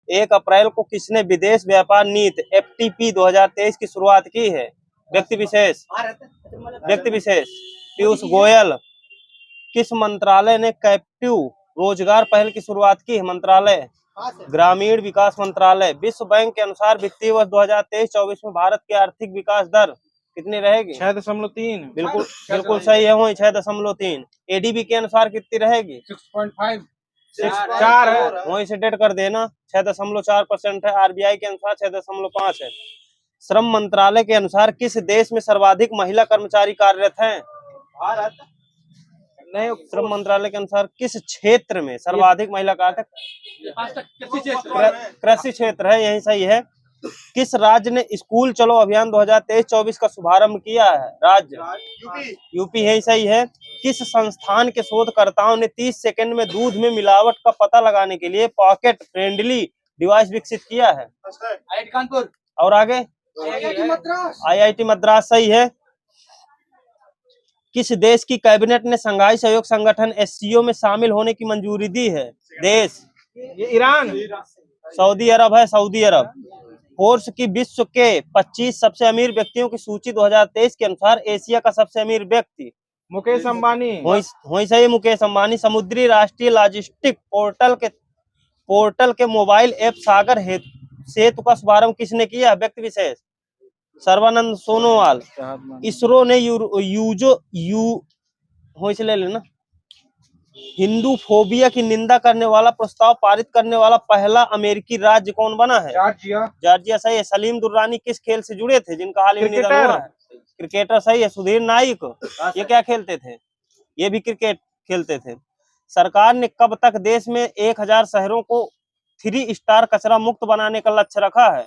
1 अप्रैल को किसने विदेश व्यापार नीति FTP 2023 की शुरुआत की है? व्यक्ति विशेष। पीयूष गोयल। किस मंत्रालय ने कैप्टिव रोजगार पहल की शुरुआत की है? मंत्रालय ग्रामीण विकास मंत्रालय। विश्व बैंक के अनुसार वित्तीय वर्ष 2023-24 में भारत की आर्थिक विकास दर कितनी रहेगी? 6.3। बिल्कुल सही है, वही 6.3। ADB के अनुसार कितनी रहेगी? 6.5। 4 है, वहीं से डेट कर देना। 6.4% है। RBI के अनुसार 6.5 है। श्रम मंत्रालय के अनुसार किस देश में सर्वाधिक महिला कर्मचारी कार्यरत हैं? भारत। नहीं, श्रम मंत्रालय के अनुसार किस क्षेत्र में सर्वाधिक महिला कार्यरत? कृषि क्षेत्र है, यही सही है। किस राज्य ने स्कूल चलो अभियान 2023-24 का शुभारंभ किया है? राज्य यूपी है, सही है। किस संस्थान के शोधकर्ताओं ने 30 सेकंड में दूध में मिलावट का पता लगाने के लिए पॉकेट फ्रेंडली डिवाइस विकसित किया है? IIT कानपुर। और आगे IIT मद्रास, सही है। किस देश की कैबिनेट ने शंघाई सहयोग संगठन SCO में शामिल होने की मंजूरी दी है? देश ये ईरान। सऊदी अरब है, सऊदी अरब। फोर्ब्स की विश्व के 25 सबसे अमीर व्यक्तियों की सूची 2023 के अनुसार एशिया का सबसे अमीर व्यक्ति मुकेश अंबानी। वही सही, मुकेश अंबानी। समुद्री राष्ट्रीय लॉजिस्टिक पोर्टल के मोबाइल ऐप सागर सेतु का शुभारंभ किसने किया? व्यक्ति विशेष सर्बानंद सोनोवाल। इसरो ने ले लेना हिंदू फोबिया की निंदा करने वाला प्रस्ताव पारित करने वाला पहला अमेरिकी राज्य कौन बना है? जॉर्जिया, सही है। सलीम दुर्रानी किस खेल से जुड़े थे जिनका हाल ही में निधन हुआ है? क्रिकेटर, सही है। सुधीर नाइक, ये क्या खेलते थे? ये भी क्रिकेट खेलते थे। सरकार ने कब तक देश में 1000 शहरों को 3 स्टार कचरा मुक्त बनाने का लक्ष्य रखा है?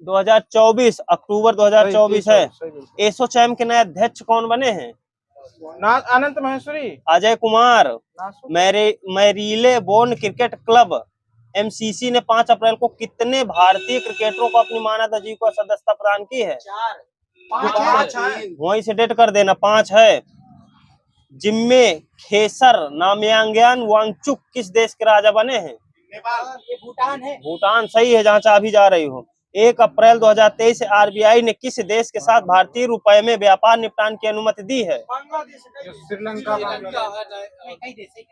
2024 अक्टूबर 2024 है। एसोचैम के नए अध्यक्ष कौन बने हैं? Anant Maheshwari. Ajay Kumar. Marylebone cricket club MCC ने 5 अप्रैल को कितने भारतीय क्रिकेटरों को अपनी मानद आजीविका सदस्यता प्रदान की है? 4। वहीं से डेट कर देना, 5 है। जिम्मे खेसर नामयांग्यान वांगचुक किस देश के राजा बने हैं? भूटान है। भूटान, सही है, जहाँ चाबी जा रही हो। 1 अप्रैल 2023 से RBI ने किस देश के साथ भारतीय रुपए में व्यापार निपटान की अनुमति दी है? श्रीलंका।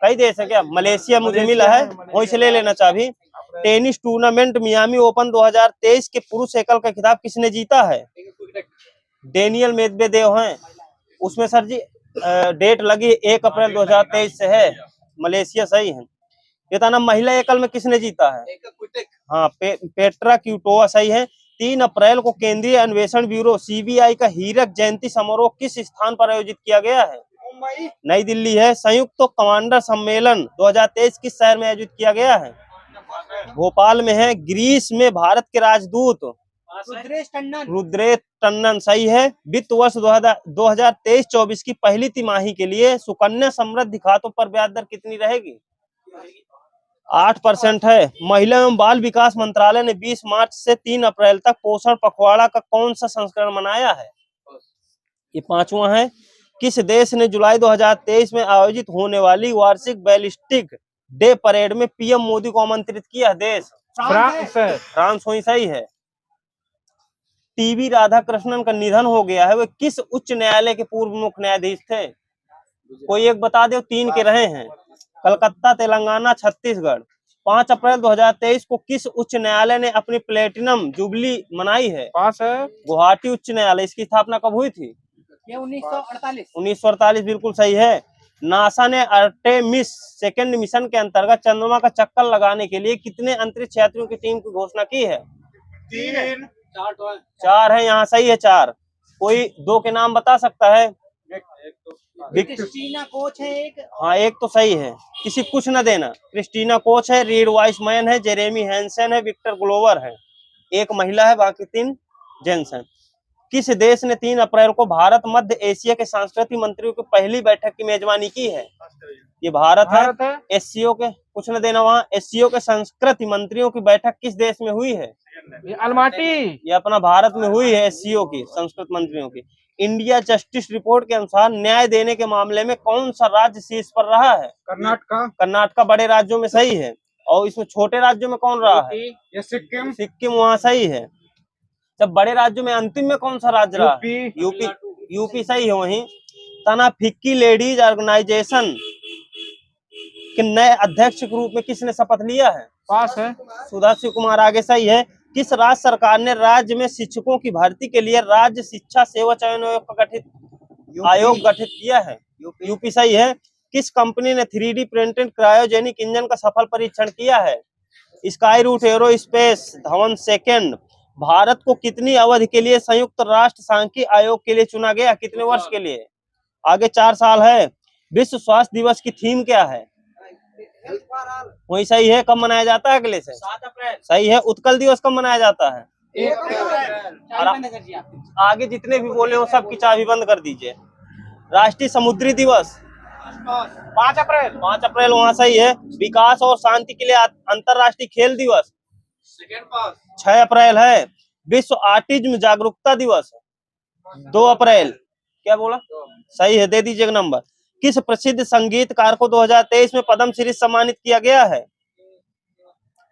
कई देश है क्या? मलेशिया मुझे मिला है, वहीं से ले लेना चाबी। टेनिस टूर्नामेंट मियामी ओपन 2023 के पुरुष एकल का खिताब किसने जीता है? डेनियल मेदवेदेव हैं। उसमें सर जी डेट लगी 1 अप्रैल 2023 से है। मलेशिया, सही है। ये था ना, महिला एकल में किसने जीता है? हाँ, पेट्रा क्यूटोवा, सही है। 3 अप्रैल को केंद्रीय अन्वेषण ब्यूरो CBI का हीरक जयंती समारोह किस स्थान पर आयोजित किया गया है? नई दिल्ली है। संयुक्त कमांडर सम्मेलन 2023 किस शहर में आयोजित किया गया है? भोपाल में है। ग्रीस में भारत के राजदूत रुद्रेश टंडन, सही है। वित्त वर्ष 2023-24 की पहली तिमाही के लिए सुकन्या समृद्धि खातों पर ब्याज दर कितनी रहेगी? 8% है। महिला एवं बाल विकास मंत्रालय ने 20 मार्च से 3 अप्रैल तक पोषण पखवाड़ा का कौन सा संस्करण मनाया है? ये 5वां है। किस देश ने जुलाई 2023 में आयोजित होने वाली वार्षिक बैलिस्टिक डे परेड में PM मोदी को आमंत्रित किया? देश फ्रांस, वही सही है। TB राधाकृष्णन का निधन हो गया है, वे किस उच्च न्यायालय के पूर्व मुख्य न्यायाधीश थे? कोई एक बता दो, 3 के रहे हैं। कलकत्ता, तेलंगाना, छत्तीसगढ़। 5 अप्रैल 2023 को किस उच्च न्यायालय ने अपनी प्लेटिनम जुबली मनाई है? गुवाहाटी उच्च न्यायालय। इसकी स्थापना कब हुई थी? 1948, बिल्कुल सही है। नासा ने आर्टेमिस 2 मिशन के अंतर्गत चंद्रमा का चक्कर लगाने के लिए कितने अंतरिक्ष यात्रियों की टीम की घोषणा की है? 4 है, यहाँ सही है 4। कोई 2 के नाम बता सकता है? क्रिस्टीना कोच है एक। हाँ, एक तो सही है, किसी कुछ न देना। क्रिस्टीना कोच है, रीड वाइसमैन है, जेरेमी हैंसन है, विक्टर ग्लोवर है। एक महिला है, बाकी 3 जेंट्स हैं। किस देश ने 3 अप्रैल को भारत मध्य एशिया के सांस्कृतिक मंत्रियों की पहली बैठक की मेजबानी की है? ये भारत है। SCO के कुछ न देना, वहाँ SCO के संस्कृति मंत्रियों की बैठक किस देश में हुई है? ये अलमाटी। ये अपना भारत में हुई है, SCO की संस्कृत मंत्रियों की। इंडिया जस्टिस रिपोर्ट के अनुसार न्याय देने के मामले में कौन सा राज्य शीर्ष पर रहा है? कर्नाटका। कर्नाटका बड़े राज्यों में, सही है। और इसमें छोटे राज्यों में कौन रहा है? ये सिक्किम, सिक्किम वहाँ सही है। जब बड़े राज्यों में अंतिम में कौन सा राज्य रहा? यूपी। यूपी। यूपी सही है। वहीं तनाफिक्की लेडीज ऑर्गेनाइजेशन के नए अध्यक्ष के रूप में किसने शपथ लिया है? पास है। सुधांशु कुमार। आगे सही है। किस राज्य सरकार ने राज्य में शिक्षकों की भर्ती के लिए राज्य शिक्षा सेवा चयन आयोग गठित किया है? यूपी सही है। किस कंपनी ने 3D प्रिंटेड क्रायोजेनिक इंजन का सफल परीक्षण किया है? स्काई रूट एरोस्पेस। धवन सेकंड। भारत को कितनी अवधि के लिए संयुक्त राष्ट्र सांख्यिकी आयोग के लिए चुना गया? कितने वर्ष के लिए? आगे 4 साल है। विश्व स्वास्थ्य दिवस की थीम क्या है? वही सही है। कब मनाया जाता है? अगले से 7 अप्रैल। सही है। उत्कल दिवस कब मनाया जाता है? 1 अप्रैल। आगे जितने भी बोले हो सबकी चाबी बंद कर दीजिए। राष्ट्रीय समुद्री दिवस 5 अप्रैल। 5 अप्रैल वहाँ सही है। विकास और शांति के लिए अंतरराष्ट्रीय खेल दिवस 6 अप्रैल है। विश्व ऑटिज्म जागरूकता दिवस 2 अप्रैल। क्या बोला? सही है। दे दीजिएगा नंबर। किस प्रसिद्ध संगीतकार को 2023 में पद्मश्री सम्मानित किया गया है?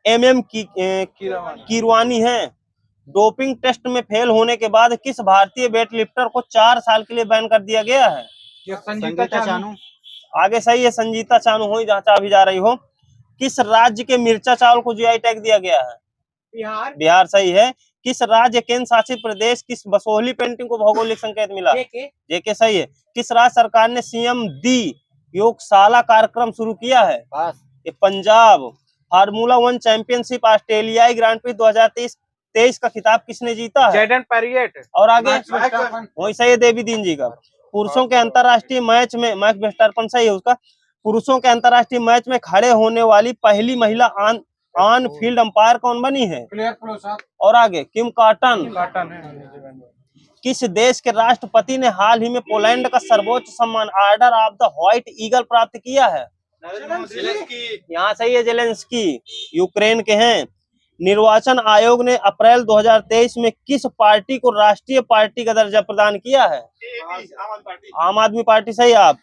MM कीरवानी है। डोपिंग टेस्ट में फेल होने के बाद किस भारतीय वेटलिफ्टर को 4 साल के लिए बैन कर दिया गया है? ये संजीता चानू। आगे सही है। संजीता चानू हो जहाँ अभी जा रही हो। किस राज्य के मिर्चा चावल को GI टैग दिया गया है? बिहार। बिहार सही है। किस राज्य केंद्र शासित प्रदेश किस बसोहली पेंटिंग को भौगोलिक संकेत मिला? जेके सही है। किस राज्य सरकार ने CM दी योगशाला कार्यक्रम शुरू किया है? ये पंजाब। फार्मूला 1 चैंपियनशिप ऑस्ट्रेलियाई ग्रांड प्री 2023 का खिताब किसने जीता है? जॉर्डन पेरियट। और आगे वही सही है। देवी दीन जी का। पुरुषों के अंतरराष्ट्रीय मैच में मैक्स वेस्टरपन सही है उसका। पुरुषों के अंतरराष्ट्रीय मैच में खड़े होने वाली पहली महिला ऑन फील्ड अंपायर कौन बनी है? और आगे किम कार्टन। किस देश के राष्ट्रपति ने हाल ही में पोलैंड का सर्वोच्च सम्मान order of the white eagle प्राप्त किया है? यहाँ सही है। जेलेंस्की। यूक्रेन के हैं। निर्वाचन आयोग ने अप्रैल 2023 में किस पार्टी को राष्ट्रीय पार्टी का दर्जा प्रदान किया है? आम आदमी पार्टी सही। आप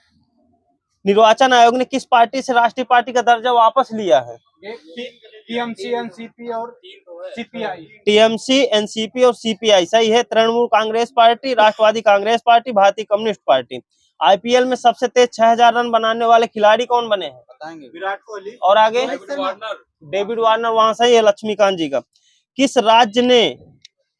निर्वाचन आयोग ने किस पार्टी से राष्ट्रीय पार्टी का दर्जा वापस लिया है? TMC, NCP और CPI। TMC, NCP और CPI सही है। तृणमूल कांग्रेस पार्टी, राष्ट्रवादी कांग्रेस पार्टी, भारतीय कम्युनिस्ट पार्टी। IPL में सबसे तेज 6000 रन बनाने वाले खिलाड़ी कौन बने हैं? बताएंगे। विराट कोहली। और आगे डेविड वार्नर वहां सही है। लक्ष्मीकांत जी का। किस राज्य ने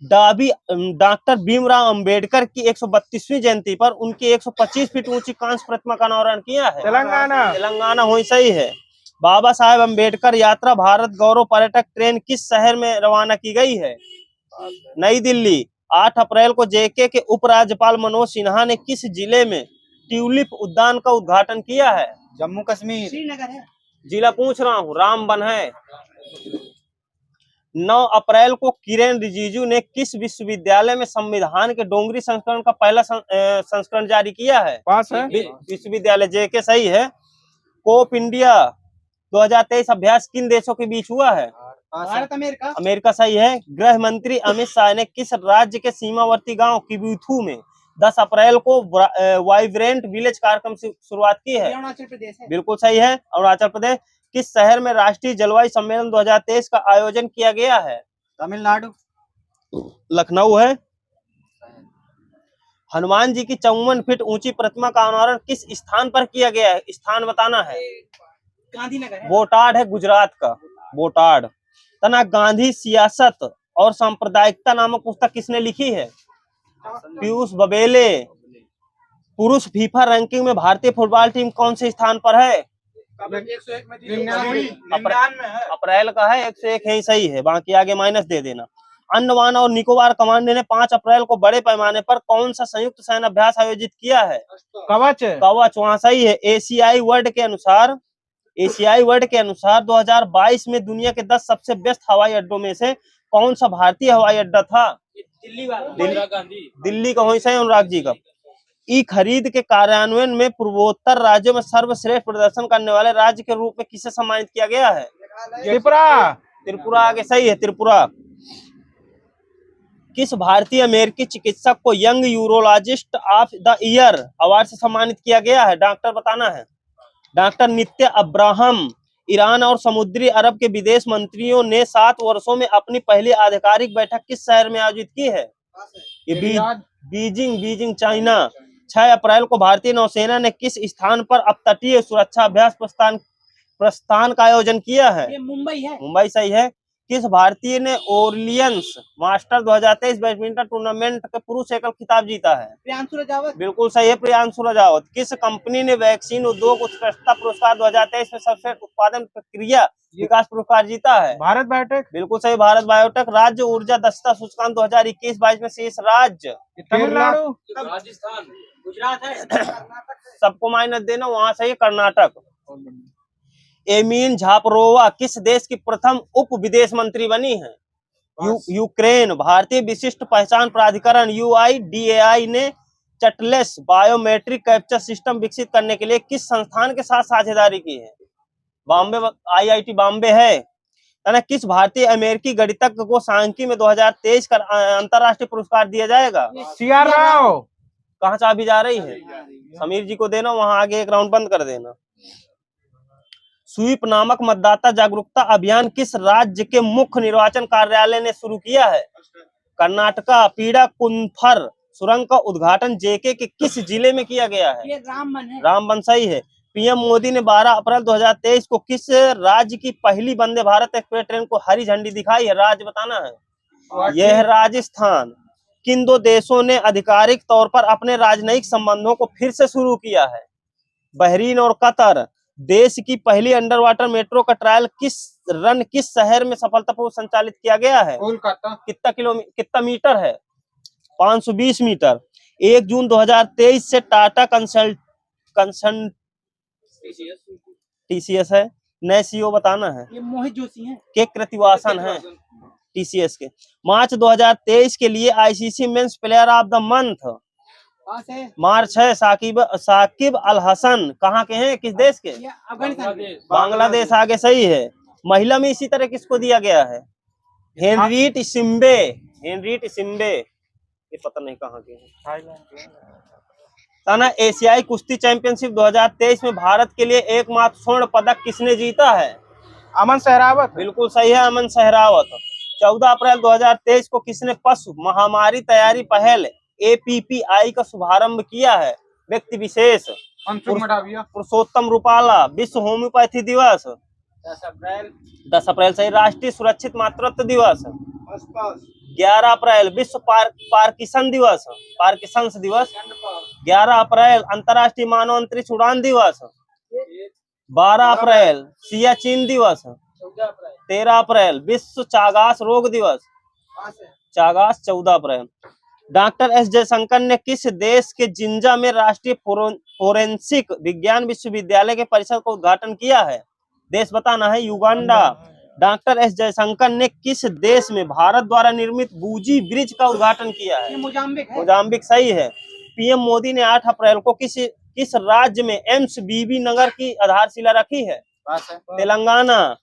डॉक्टर भीमराव अंबेडकर की 132वीं जयंती पर उनकी 125 फीट ऊंची कांस्य प्रतिमा का अनावरण किया है? तेलंगाना। तेलंगाना हो सही है। बाबा साहेब अंबेडकर यात्रा भारत गौरव पर्यटक ट्रेन किस शहर में रवाना की गई है? नई दिल्ली। 8 अप्रैल को JK के उपराज्यपाल मनोज सिन्हा ने किस जिले में ट्यूलिप उद्यान का उद्घाटन किया है? जम्मू कश्मीर। श्रीनगर है। जिला पूछ रहा हूँ। रामबन है। 9 अप्रैल को किरेन रिजिजू ने किस विश्वविद्यालय में संविधान के डोंगरी संस्करण का पहला संस्करण जारी किया है? पास है। विश्वविद्यालय JK सही है। कोप इंडिया 2023 अभ्यास किन देशों के बीच हुआ है? भारत अमेरिका। अमेरिका सही है। गृह मंत्री अमित शाह ने किस राज्य के सीमावर्ती गांव किबुथु में 10 अप्रैल को वाइब्रेंट विलेज कार्यक्रम से शुरुआत की है? अरुणाचल प्रदेश है। बिल्कुल सही है। अरुणाचल प्रदेश। किस शहर में राष्ट्रीय जलवायु सम्मेलन 2023 का आयोजन किया गया है? तमिलनाडु। लखनऊ है। हनुमान जी की 54 फीट ऊंची प्रतिमा का अनावरण किस स्थान पर किया गया है? स्थान बताना है। गांधीनगर। बोटाड है गुजरात का। बोटाड। तना गांधी सियासत और सांप्रदायिकता नामक पुस्तक किसने लिखी है? पीयूष बबेले। पुरुष फीफा रैंकिंग में भारतीय फुटबॉल टीम कौन से स्थान पर है? 99 है। अप्रैल का है। 101 है। सही है। बाकी आगे माइनस दे देना। अंडमान और निकोबार कमांड ने 5 अप्रैल को बड़े पैमाने पर कौन सा संयुक्त सैन्य अभ्यास आयोजित किया है? कवच। कवच वहाँ सही है। एशियाई वर्ल्ड के अनुसार 2022 में दुनिया के 10 सबसे व्यस्त हवाई अड्डों में से कौन सा भारतीय हवाई अड्डा था? दिल्ली का हो सही। अनुराग जी का। ई खरीद के कार्यान्वयन में पूर्वोत्तर राज्यों में सर्वश्रेष्ठ प्रदर्शन करने वाले राज्य के रूप में किसे सम्मानित किया गया है? त्रिपुरा आगे सही है। त्रिपुरा। किस भारतीय अमेरिकी चिकित्सक को young urologist of the year award से सम्मानित किया गया है? डॉक्टर बताना है। डॉक्टर नित्य अब्राहम। ईरान और समुद्री अरब के विदेश मंत्रियों ने 7 वर्षों में अपनी पहली आधिकारिक बैठक किस शहर में आयोजित की है? ये बीजिंग चाइना। 6 अप्रैल को भारतीय नौसेना ने किस स्थान पर अपतटीय सुरक्षा अभ्यास प्रस्थान का आयोजन किया है? ये मुंबई है। मुंबई सही है। किस भारतीय ने ओरलियंस मास्टर 2023 बैडमिंटन टूर्नामेंट के पुरुष एकल खिताब जीता है? प्रियांशु राजावत। बिल्कुल सही है, प्रियांशु राजावत। किस कंपनी ने वैक्सीन उद्योग उत्कृष्टता पुरस्कार 2023 में सबसे उत्पादन प्रक्रिया विकास पुरस्कार जीता है? भारत बायोटेक। बिल्कुल सही, भारत बायोटेक। राज्य ऊर्जा दक्षता सूचकांक 2021-22 में शेष राज्य? तमिलनाडु, राजस्थान, गुजरात है, सबको माइनस देना, वहां सही कर्नाटक। एमीन झापरोवा किस देश की प्रथम उप विदेश मंत्री बनी है? यूक्रेन। भारतीय विशिष्ट पहचान प्राधिकरण UIDAI ने चटलेस बायोमेट्रिक कैप्चर सिस्टम विकसित करने के लिए किस संस्थान के साथ साझेदारी की है? बॉम्बे, IIT बॉम्बे है ना। किस भारतीय अमेरिकी गणितज्ञ को सांख्यिकी में 2023 का अंतरराष्ट्रीय पुरस्कार दिया जाएगा? CR राव। कहाँ चाबी जा रही है? समीर जी को देना, वहां आगे एक राउंड बंद कर देना। स्वीप नामक मतदाता जागरूकता अभियान किस राज्य के मुख्य निर्वाचन कार्यालय ने शुरू किया है? कर्नाटका। पीड़ा कुंफर सुरंग का उद्घाटन JK के किस जिले में किया गया है? ये रामबन है। रामबन सही है। PM मोदी ने 12 अप्रैल 2023 को किस राज्य की पहली वंदे भारत एक्सप्रेस ट्रेन को हरी झंडी दिखाई है? राज्य बताना है। यह राजस्थान। किन 2 देशों ने आधिकारिक तौर पर अपने राजनयिक संबंधों को फिर से शुरू किया है? बहरीन और कतर। देश की पहली अंडर वाटर मेट्रो का ट्रायल किस शहर में सफलतापूर्वक संचालित किया गया है? कोलकाता। कितना मीटर है? 520 मीटर। 1 जून 2023 से टाटा TCS है। नए CEO बताना है। ये मोहित जोशी है। के कृतिवासन है TCS के। मार्च 2023 के लिए ICC men's player of the month March है साकिब अल हसन। कहाँ के हैं, किस देश के? बांग्लादेश। आगे सही है। महिला में इसी तरह किसको दिया गया है? हेनरीट सिम्बे। ये पता नहीं कहाँ के हैं। ताना एशियाई कुश्ती चैंपियनशिप 2023 में भारत के लिए एकमात्र स्वर्ण पदक किसने जीता है? अमन सहरावत। बिल्कुल सही है, अमन सहरावत। 14 अप्रैल 2023 को किसने पशु महामारी तैयारी पहल APPI का शुभारंभ किया है? व्यक्ति विशेष। पुरुषोत्तम रूपाला। विश्व होम्योपैथी दिवस? 10 अप्रैल सही। राष्ट्रीय सुरक्षित मातृत्व दिवस? 11 अप्रैल। विश्व पार्किंसन दिवस? 11 अप्रैल। अंतर्राष्ट्रीय मानव अंतरिक्ष उड़ान दिवस? 12 अप्रैल। सियाचिन दिवस? 13 अप्रैल। विश्व चागास रोग दिवस? 14 अप्रैल। डॉक्टर S जयशंकर ने किस देश के जिंजा में राष्ट्रीय फोरेंसिक विज्ञान विश्वविद्यालय के परिसर का उद्घाटन किया है? देश बताना है। युगांडा। डॉक्टर S जयशंकर ने किस देश में भारत द्वारा निर्मित बूजी ब्रिज का उद्घाटन किया है? मोजाम्बिक सही है। PM मोदी ने 8 अप्रैल को किस राज्य में एम्स BB नगर की आधारशिला रखी है? तेलंगाना।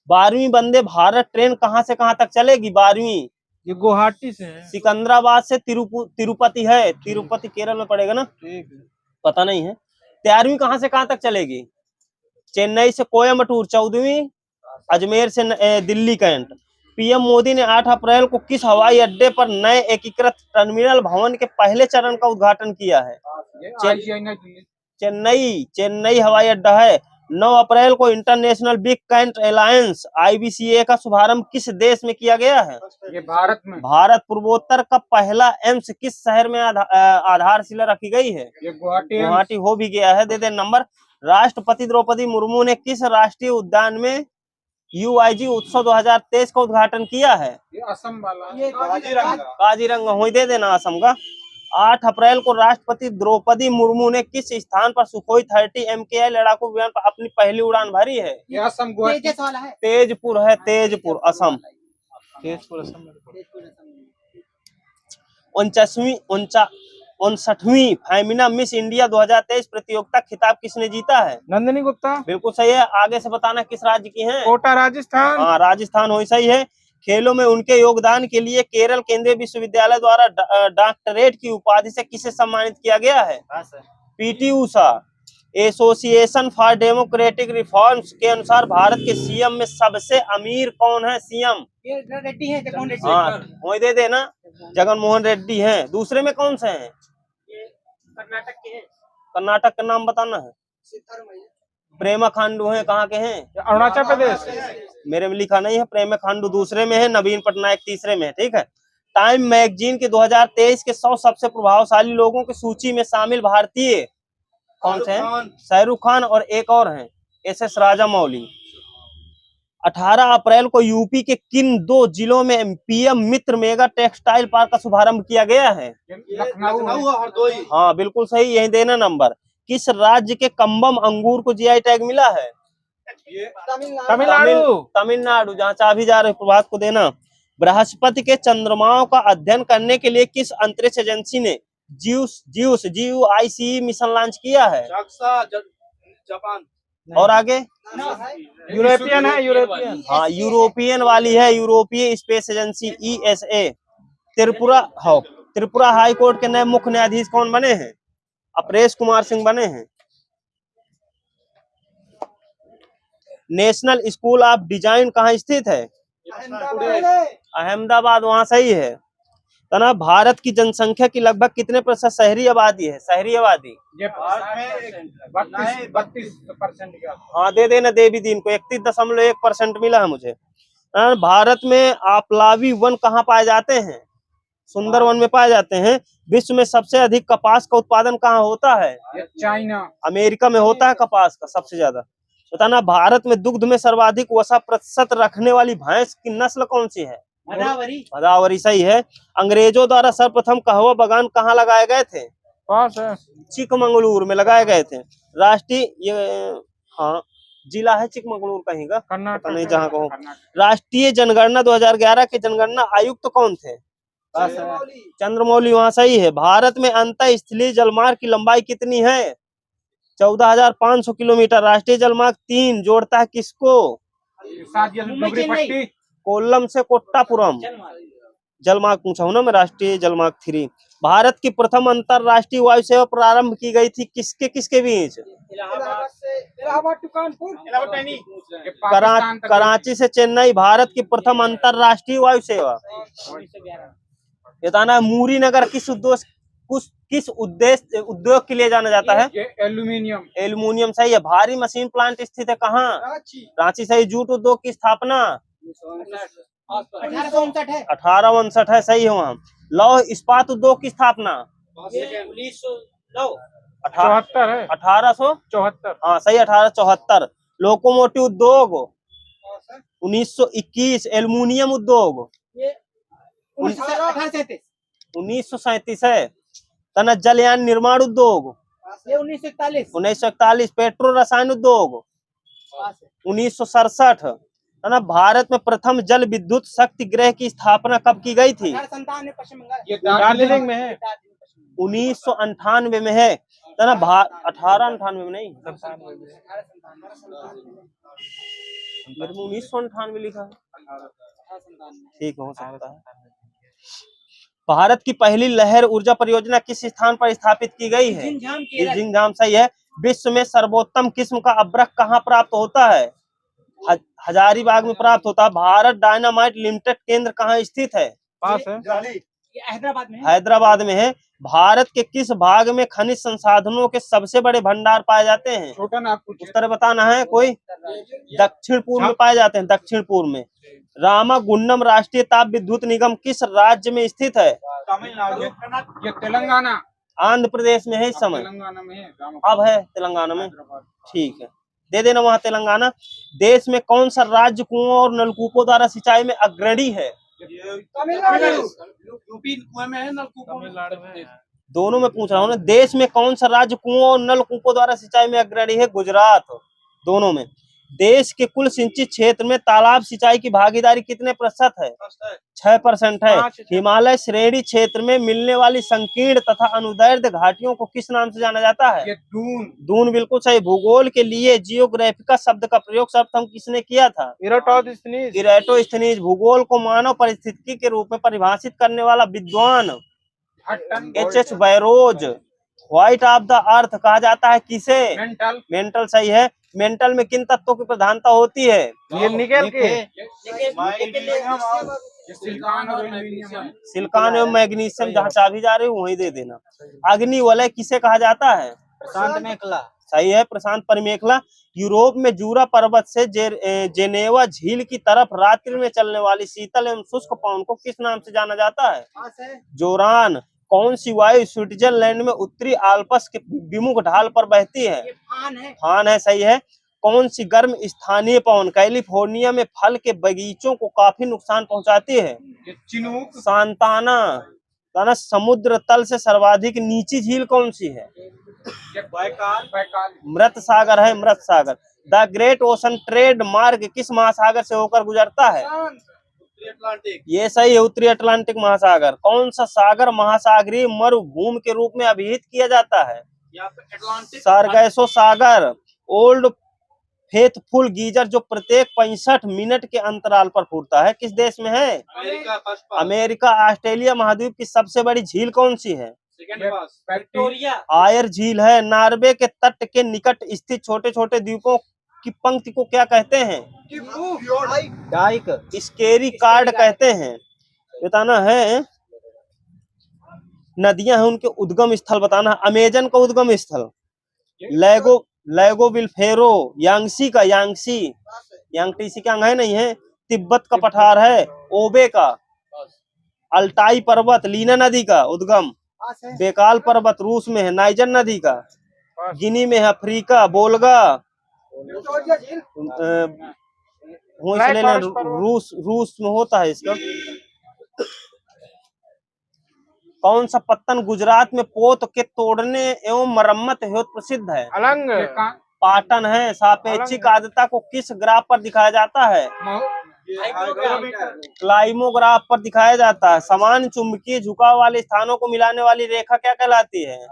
12वीं वंदे भारत ट्रेन कहां से कहां तक चलेगी? 12वीं ये गुवाहाटी से है। सिकंदराबाद से तिरुपति है। तिरुपति केरल में पड़ेगा ना, पता नहीं है। 13वीं कहां से कहां तक चलेगी? चेन्नई से कोयम्बटूर। 14वीं अजमेर से दिल्ली कैंट। PM मोदी ने 8 अप्रैल को किस हवाई अड्डे पर नए एकीकृत टर्मिनल भवन के पहले चरण का उद्घाटन किया है? चेन्नई हवाई अड्डा है। 9 अप्रैल को international big cat alliance IBCA का शुभारंभ किस देश में किया गया है? ये भारत में। भारत। पूर्वोत्तर का पहला एम्स किस शहर में आधारशिला रखी गई है? ये गुवाहाटी हो भी गया है। दे दे नंबर। राष्ट्रपति द्रौपदी मुर्मू ने किस राष्ट्रीय उद्यान में UIG उत्सव 2023 का उद्घाटन किया है? ये असम वाला। काजीरंगा हो, दे देना असम का। 8 अप्रैल को राष्ट्रपति द्रौपदी मुर्मू ने किस स्थान पर सुखोई 30 MKI लड़ाकू विमान पर अपनी पहली उड़ान भरी है? ये असम गुवाहाटी। तेजपुर है, तेजपुर असम। 59वीं फेमिना मिस इंडिया 2023 प्रतियोगिता खिताब किसने जीता है? नंदिनी गुप्ता। बिल्कुल सही है। आगे से बताना किस राज्य की है? कोटा राजस्थान। हाँ, राजस्थान हो सही है। खेलों में उनके योगदान के लिए केरल केंद्रीय विश्वविद्यालय द्वारा डॉक्टरेट की उपाधि से किसे सम्मानित किया गया है? PT Usha. Association for democratic reforms के अनुसार भारत के सीएम में सबसे अमीर कौन है? सीएम, ये रेड्डी है, जगन रेड्डी। हाँ वही दे देना, जगन मोहन रेड्डी हैं। दूसरे में कौन से हैं? ये कर्नाटक के हैं। कर्नाटक का नाम बताना है। प्रेमा खांडू हैं, कहाँ के हैं? अरुणाचल प्रदेश। मेरे में लिखा नहीं है। प्रेमा खांडू दूसरे में है, नवीन पटनायक तीसरे में है। ठीक है। टाइम मैगजीन के 2023 के 100 सबसे प्रभावशाली लोगों की सूची में शामिल भारतीय कौन से हैं? शाहरुख खान और एक और हैं SS राजामौली। 18 अप्रैल को यूपी के किन 2 जिलों में PM मित्र मेगा टेक्सटाइल पार्क का शुभारंभ किया गया है? लखनऊ और हरदोई। हाँ बिल्कुल सही, यही देना नंबर। किस राज्य के कम्बम अंगूर को GI टैग मिला है? तमिलनाडु। तमिलनाडु, जहाँ चाबी जा रही प्रभात को देना। बृहस्पति के चंद्रमाओं का अध्ययन करने के लिए किस अंतरिक्ष एजेंसी ने GUICE मिशन लॉन्च किया है? जापान। और आगे यूरोपियन है, यूरोपियन। हाँ यूरोपियन वाली है, यूरोपीय space agency ESA। Tripura high court के नए मुख्य न्यायाधीश कौन बने हैं? अपरेश कुमार सिंह बने हैं। नेशनल स्कूल ऑफ डिजाइन कहाँ स्थित है? अहमदाबाद, वहाँ सही है। तो ना भारत की जनसंख्या की लगभग कितने प्रतिशत शहरी आबादी है? शहरी आबादी ये 32% का। हाँ दे देना देवी दीन को। 31.1% मिला है मुझे। भारत में आप्लावी वन कहाँ पाए जाते हैं? सुंदर वन में पाए जाते हैं। विश्व में सबसे अधिक कपास का उत्पादन कहाँ होता है? चाइना। अमेरिका में होता है कपास का सबसे ज्यादा। बताना भारत में दुग्ध में सर्वाधिक वसा प्रतिशत रखने वाली भैंस की नस्ल कौन सी है? भदावरी सही है। अंग्रेजों द्वारा सर्वप्रथम कहवा बागान कहाँ लगाए गए थे? पास है। चिकमंगलूर में लगाए गए थे। राष्ट्रीय हाँ जिला है चिकमंगलूर कहीं का, कर्नाटक नहीं जहाँ को। राष्ट्रीय जनगणना 2011 के जनगणना आयुक्त कौन थे? चंद्रमौली, वहाँ सही है। भारत में अंतः स्थलीय जलमार्ग की लंबाई कितनी है? 14,500 किलोमीटर। राष्ट्रीय जलमार्ग 3 जोड़ता है किसको? कोल्लम से कोट्टापुरम। जलमार्ग पूछा हूं ना मैं, राष्ट्रीय जलमार्ग 3। भारत की प्रथम अंतरराष्ट्रीय वायु सेवा प्रारंभ की गई थी किसके किसके बीच? इलाहाबाद टू कानपुर। कराची से चेन्नई। भारत की प्रथम अंतरराष्ट्रीय वायु सेवा बताना। मूरी नगर किस उद्योग के लिए जाना जाता है? एल्यूमिनियम। एल्यूमिनियम सही है। भारी मशीन प्लांट स्थित है कहाँ? रांची सही। जूट उद्योग की स्थापना 1859 है, सही है वहाँ। लौह इस्पात उद्योग की स्थापना 74 है। 1874, हाँ सही 1874। लोकोमोटिव उद्योग 1921। एल्यूमिनियम उद्योग 1937 है। तना जलयान निर्माण उद्योग 1941। पेट्रो रसायन उद्योग 1967। तना भारत में प्रथम जल विद्युत शक्ति गृह की स्थापना कब की गई थी? दार्जिलिंग में है। 1998 में है। तना 1898 में नहीं, मेरे में 1998 लिखा है। ठीक हो सकता है। भारत की पहली लहर ऊर्जा परियोजना किस स्थान पर स्थापित की गई है? झिंझाम सही है। विश्व में सर्वोत्तम किस्म का अब्रक कहाँ प्राप्त होता है? हजारीबाग में प्राप्त होता है। भारत डायनामाइट लिमिटेड केंद्र कहाँ स्थित है? पास है। हैदराबाद में है। भारत के किस भाग में खनिज संसाधनों के सबसे बड़े भंडार पाए जाते हैं? उत्तर बताना है कोई। दक्षिण पूर्व में पाए जाते हैं, दक्षिण पूर्व में। रामागुंडम राष्ट्रीय ताप विद्युत निगम किस राज्य में स्थित है? तमिलनाडु। ये तेलंगाना। आंध्र प्रदेश में है इस समय। तेलंगाना में है। अब है तेलंगाना में, ठीक है दे देना वहाँ तेलंगाना। देश में कौन सा राज्य कुओं और नलकूपों द्वारा सिंचाई में अग्रणी है? यूपी कुएं में है, तमिलनाडु में। दोनों में पूछ रहा हूँ ना। देश में कौन सा राज्य कुओं और नलकूपों द्वारा सिंचाई में अग्रणी है? गुजरात। दोनों में। देश के कुल सिंचित क्षेत्र में तालाब सिंचाई की भागीदारी कितने प्रतिशत है? 6% है। हिमालय श्रेणी क्षेत्र में मिलने वाली संकीर्ण तथा अनुदैर्ध्य घाटियों को किस नाम से जाना जाता है? ये दून बिल्कुल सही। भूगोल के लिए जियोग्राफिका शब्द का प्रयोग सर्वप्रथम किसने किया था? इरेटोस्थनीज। भूगोल को मानव परिस्थिति के रूप में परिभाषित करने वाला विद्वान H.H. Barrows. White of the earth कहा जाता है किसे? मेंटल मेंटल सही है। मेंटल में किन तत्वों की प्रधानता होती है? ये निकल के ये सिलिकॉन और एल्युमिनियम सिलिकॉन एवं मैग्नीशियम, जहाँ चाबी जा रही हो वहीं दे देना। अग्नि वलय किसे कहा जाता है? प्रशांत मेखला। सही है, प्रशांत परिमेखला। यूरोप में जूरा पर्वत से जेनेवा झील की तरफ रात्रि में चलने वाली शीतल एवं शुष्क पवन को किस नाम से जाना जाता है? जोरान। कौन सी वायु स्विट्जरलैंड में उत्तरी आल्प्स के विमुख ढाल पर बहती है? ये फान है। फान है, सही है। कौन सी गर्म स्थानीय पवन कैलिफोर्निया में फल के बगीचों को काफी नुकसान पहुंचाती है? ये चिनूक सांताना। ताना। समुद्र तल से सर्वाधिक नीची झील कौन सी है? ये बैकाल मृत सागर है, मृत सागर। द ग्रेट ओशन ट्रेड मार्ग किस महासागर से होकर गुजरता है? ये सही है, उत्तरी अटलांटिक महासागर। कौन सा सागर महासागरीय मरुभूमि के रूप में अभिहित किया जाता है? सारगैसो सागर। ओल्ड फेथफुल गीजर जो प्रत्येक 65 मिनट के अंतराल पर फूटता है किस देश में है? अमेरिका। ऑस्ट्रेलिया महाद्वीप की सबसे बड़ी झील कौन सी है? विक्टोरिया। आयर झील है। नॉर्वे के तट के निकट स्थित छोटे छोटे द्वीपों की पंक्ति को क्या कहते हैं? डाइक। स्केरी कार्ड कहते हैं। बताना है। नदियां हैं उनके उद्गम स्थल बताना। अमेजन का उद्गम स्थल लेगो विल्फेरो। यांगसी का यांगटीसी का अंग है नहीं है। तिब्बत का पठार है। ओबे का। अल्टाई पर्वत लीना नदी का उद्गम। बेकाल पर्वत रूस में है, नाइजर नदी का। गिनी में है, अफ्रीका। बोलगा रूस में होता है इसका। कौन सा पत्तन गुजरात में पोत के तोड़ने एवं मरम्मत हेतु प्रसिद्ध है? अलंग पाटन है। सापेक्षिक आर्द्रता को किस ग्राफ पर दिखाया जाता है? क्लाइमोग्राफ पर दिखाया जाता है। समान चुंबकीय झुकाव वाले स्थानों को मिलाने वाली रेखा क्या कहलाती है?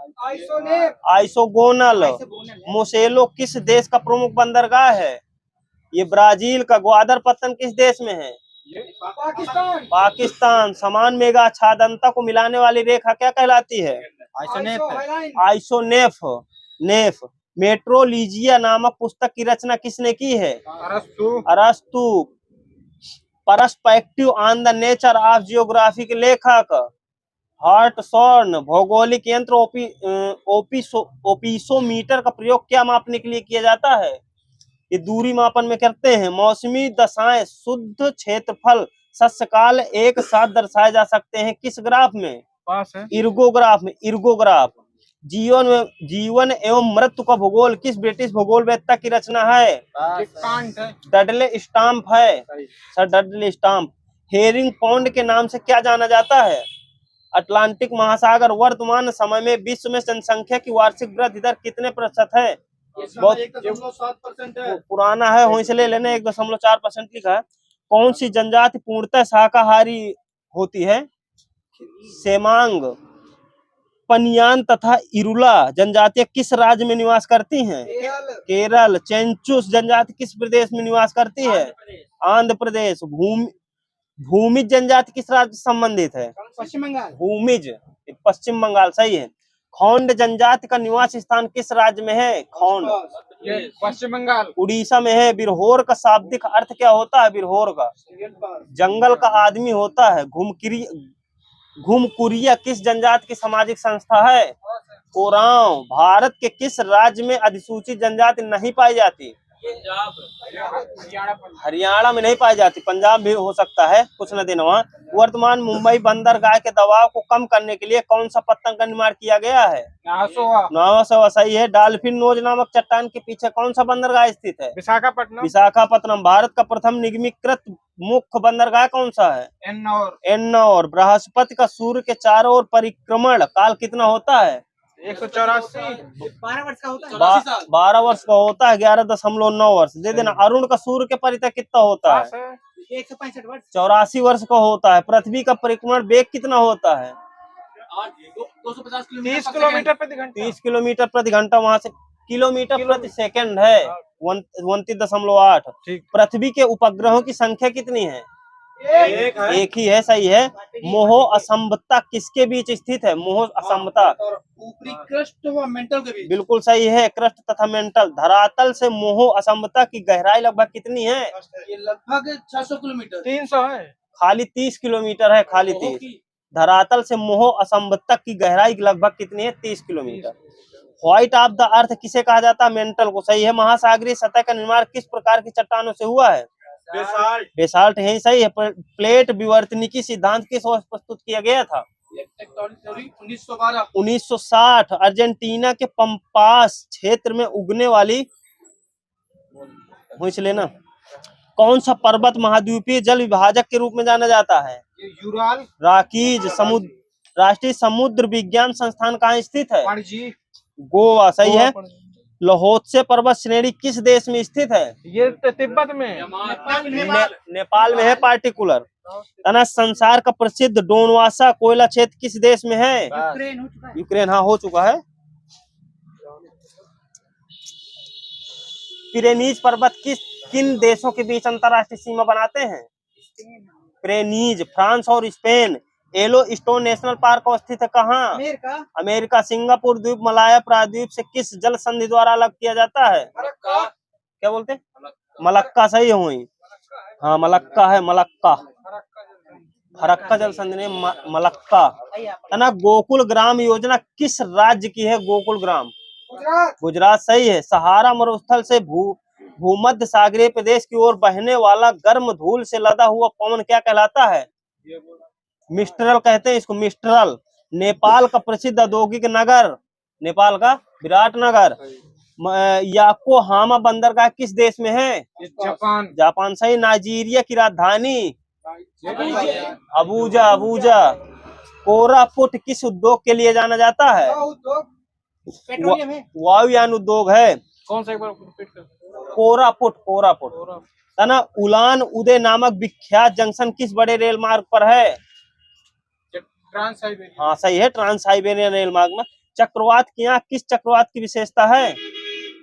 आइसोगोनल। मोसेलो किस देश का प्रमुख बंदरगाह है? ये ब्राजील का। ग्वादर पत्तन किस देश में है? पाकिस्तान। समान मेगा आच्छादनता को मिलाने वाली रेखा क्या कहलाती है? आइसोनेफ। नेफ। मेट्रोलीजिया नामक पुस्तक की रचना किसने की है? अरस्तु। Perspective on the nature of geography के लेखक हार्टसॉर्न। भौगोलिक यंत्र ओपिसोमीटर का प्रयोग क्या मापने के लिए किया जाता है? ये दूरी मापन में करते हैं। मौसमी दशाएं, शुद्ध क्षेत्रफल, शस्यकाल एक साथ दर्शाए जा सकते हैं किस ग्राफ में? पास है इर्गोग्राफ में। इर्गोग्राफ। जीवन एवं मृत्यु का भूगोल किस ब्रिटिश भूगोलवेत्ता की रचना है? डडले स्टाम्प है, sir Dudley Stamp. Herring Pond के नाम से क्या जाना जाता है? अटलांटिक महासागर। वर्तमान समय में विश्व में जनसंख्या की वार्षिक वृद्धि दर कितने प्रतिशत है? बहुत 1.7% है। पुराना है, वहीं से ले लेना। 1.4% लिखा है। कौन सी जनजाति पूर्णतः शाकाहारी होती है? सेमांग। पनियान तथा इरुला जनजातियां किस राज्य में निवास करती हैं? केरल। चेंचुस जनजाति किस प्रदेश में निवास करती है? आंध्र प्रदेश। भूमिज जनजाति किस राज्य से संबंधित है? पश्चिम बंगाल। भूमिज पश्चिम बंगाल, सही है। खौंड जनजाति का निवास स्थान किस राज्य में है? खौंड पश्चिम बंगाल। उड़ीसा में है। बिरहोर का शाब्दिक अर्थ क्या होता है? बिरहोर का जंगल का आदमी होता है। घुमकुरिया किस जनजाति की सामाजिक संस्था है? ओरांव। भारत के किस राज्य में अधिसूचित जनजाति नहीं पाई जाती? हरियाणा में नहीं पाई जाती, पंजाब भी हो सकता है, कुछ न दिन वहाँ। वर्तमान मुंबई बंदरगाह के दबाव को कम करने के लिए कौन सा पत्तन का निर्माण किया गया है? नावासोवा, सही है। डॉल्फिन नोज नामक चट्टान के पीछे कौन सा बंदरगाह स्थित है? विशाखापट्टनम। भारत का प्रथम निगमीकृत मुख्य बंदरगाह कौन सा है? एन्नौर। बृहस्पति का सूर्य के चारों ओर परिक्रमण काल कितना होता है? 184। 12 वर्ष का होता है। 12 वर्ष का होता है। 11.9 वर्ष दे देना। अरुण का सूर्य के परितः कितना होता है? 165 वर्ष। 84 वर्ष का होता है। पृथ्वी का परिक्रमण वेग कितना होता है? 30 किलोमीटर प्रति घंटा। 30 किलोमीटर प्रति घंटा। वहां से किलोमीटर प्रति सेकंड है 29.8। पृथ्वी के उपग्रहों की संख्या कितनी है? एक ही है, सही है। मोह असंबद्धता किसके बीच स्थित है? मोह असंबद्धता और ऊपरी क्रस्ट व मेंटल के बीच। बिल्कुल सही है, क्रस्ट तथा मेंटल। धरातल से मोह असंबद्धता की गहराई लगभग कितनी है? ये लगभग 600 किलोमीटर। 300 है। खाली 30 किलोमीटर है, खाली 30। धरातल से मोह असंबद्धता की गहराई लगभग कितनी है? 30 kilometre. White of the earth किसे कहा जाता है? मेंटल को, सही है। महासागरीय सतह का निर्माण किस प्रकार की चट्टानों से हुआ है? बेसाल्ट है, सही है। प्लेट विवर्तनिकी सिद्धांत किस वर्ष प्रस्तुत किया गया था? 1912। 1960। अर्जेंटीना के पंपास क्षेत्र में उगने वाली लेना कौन सा पर्वत महाद्वीपीय जल विभाजक के रूप में जाना जाता है? यूराल। राकीज। समुद्र राष्ट्रीय समुद्र विज्ञान संस्थान कहाँ स्थित है? पणजी। गोवा, सही है। लोहोत्से पर्वत श्रेणी किस देश में स्थित है? ये तिब्बत में। नेपाल में है, पार्टिकुलर। संसार का प्रसिद्ध डोनवासा कोयला क्षेत्र किस देश में है? यूक्रेन हो चुका है। यूक्रेन, हाँ हो चुका है। पिरेनीज पर्वत किन देशों के बीच अंतरराष्ट्रीय सीमा बनाते हैं? पिरेनीज, फ्रांस और Spain. Yellow stone national park स्थित है कहाँ? अमेरिका। अमेरिका। सिंगापुर द्वीप मलाया प्राद्वीप से किस जल संधि द्वारा अलग किया जाता है? क्या बोलते हैं? मलक्का, सही है वही। हाँ मलक्का है, मलक्का। फरक्का जल संधि ने मलक्का है ना। गोकुल ग्राम योजना किस राज्य की है? गोकुल ग्राम गुजरात, सही है। सहारा मरुस्थल से भूमध्य सागरीय प्रदेश की ओर बहने वाला गर्म धूल से लदा हुआ पवन क्या कहलाता है? मिस्ट्रल कहते हैं इसको, मिस्ट्रल। नेपाल का प्रसिद्ध औद्योगिक नगर? नेपाल का विराटनगर। याकोहामा बंदरगाह किस देश में है? जापान। जापान, सही। नाइजीरिया की राजधानी? Abuja, Abuja. कोरापुट किस उद्योग के लिए जाना जाता है? पेट्रोलियम है। वायुयान उद्योग है। कौन सा एक बार रिपीट कर? कोरापुट, कोरापुट है ना। उलान उदय नामक विख्यात जंक्शन किस बड़े रेल मार्ग पर है? Trans Siberian. हाँ सही है, ट्रांस साइबेरियन रेल मार्ग में। चक्रवात की आंख किस चक्रवात की विशेषता है?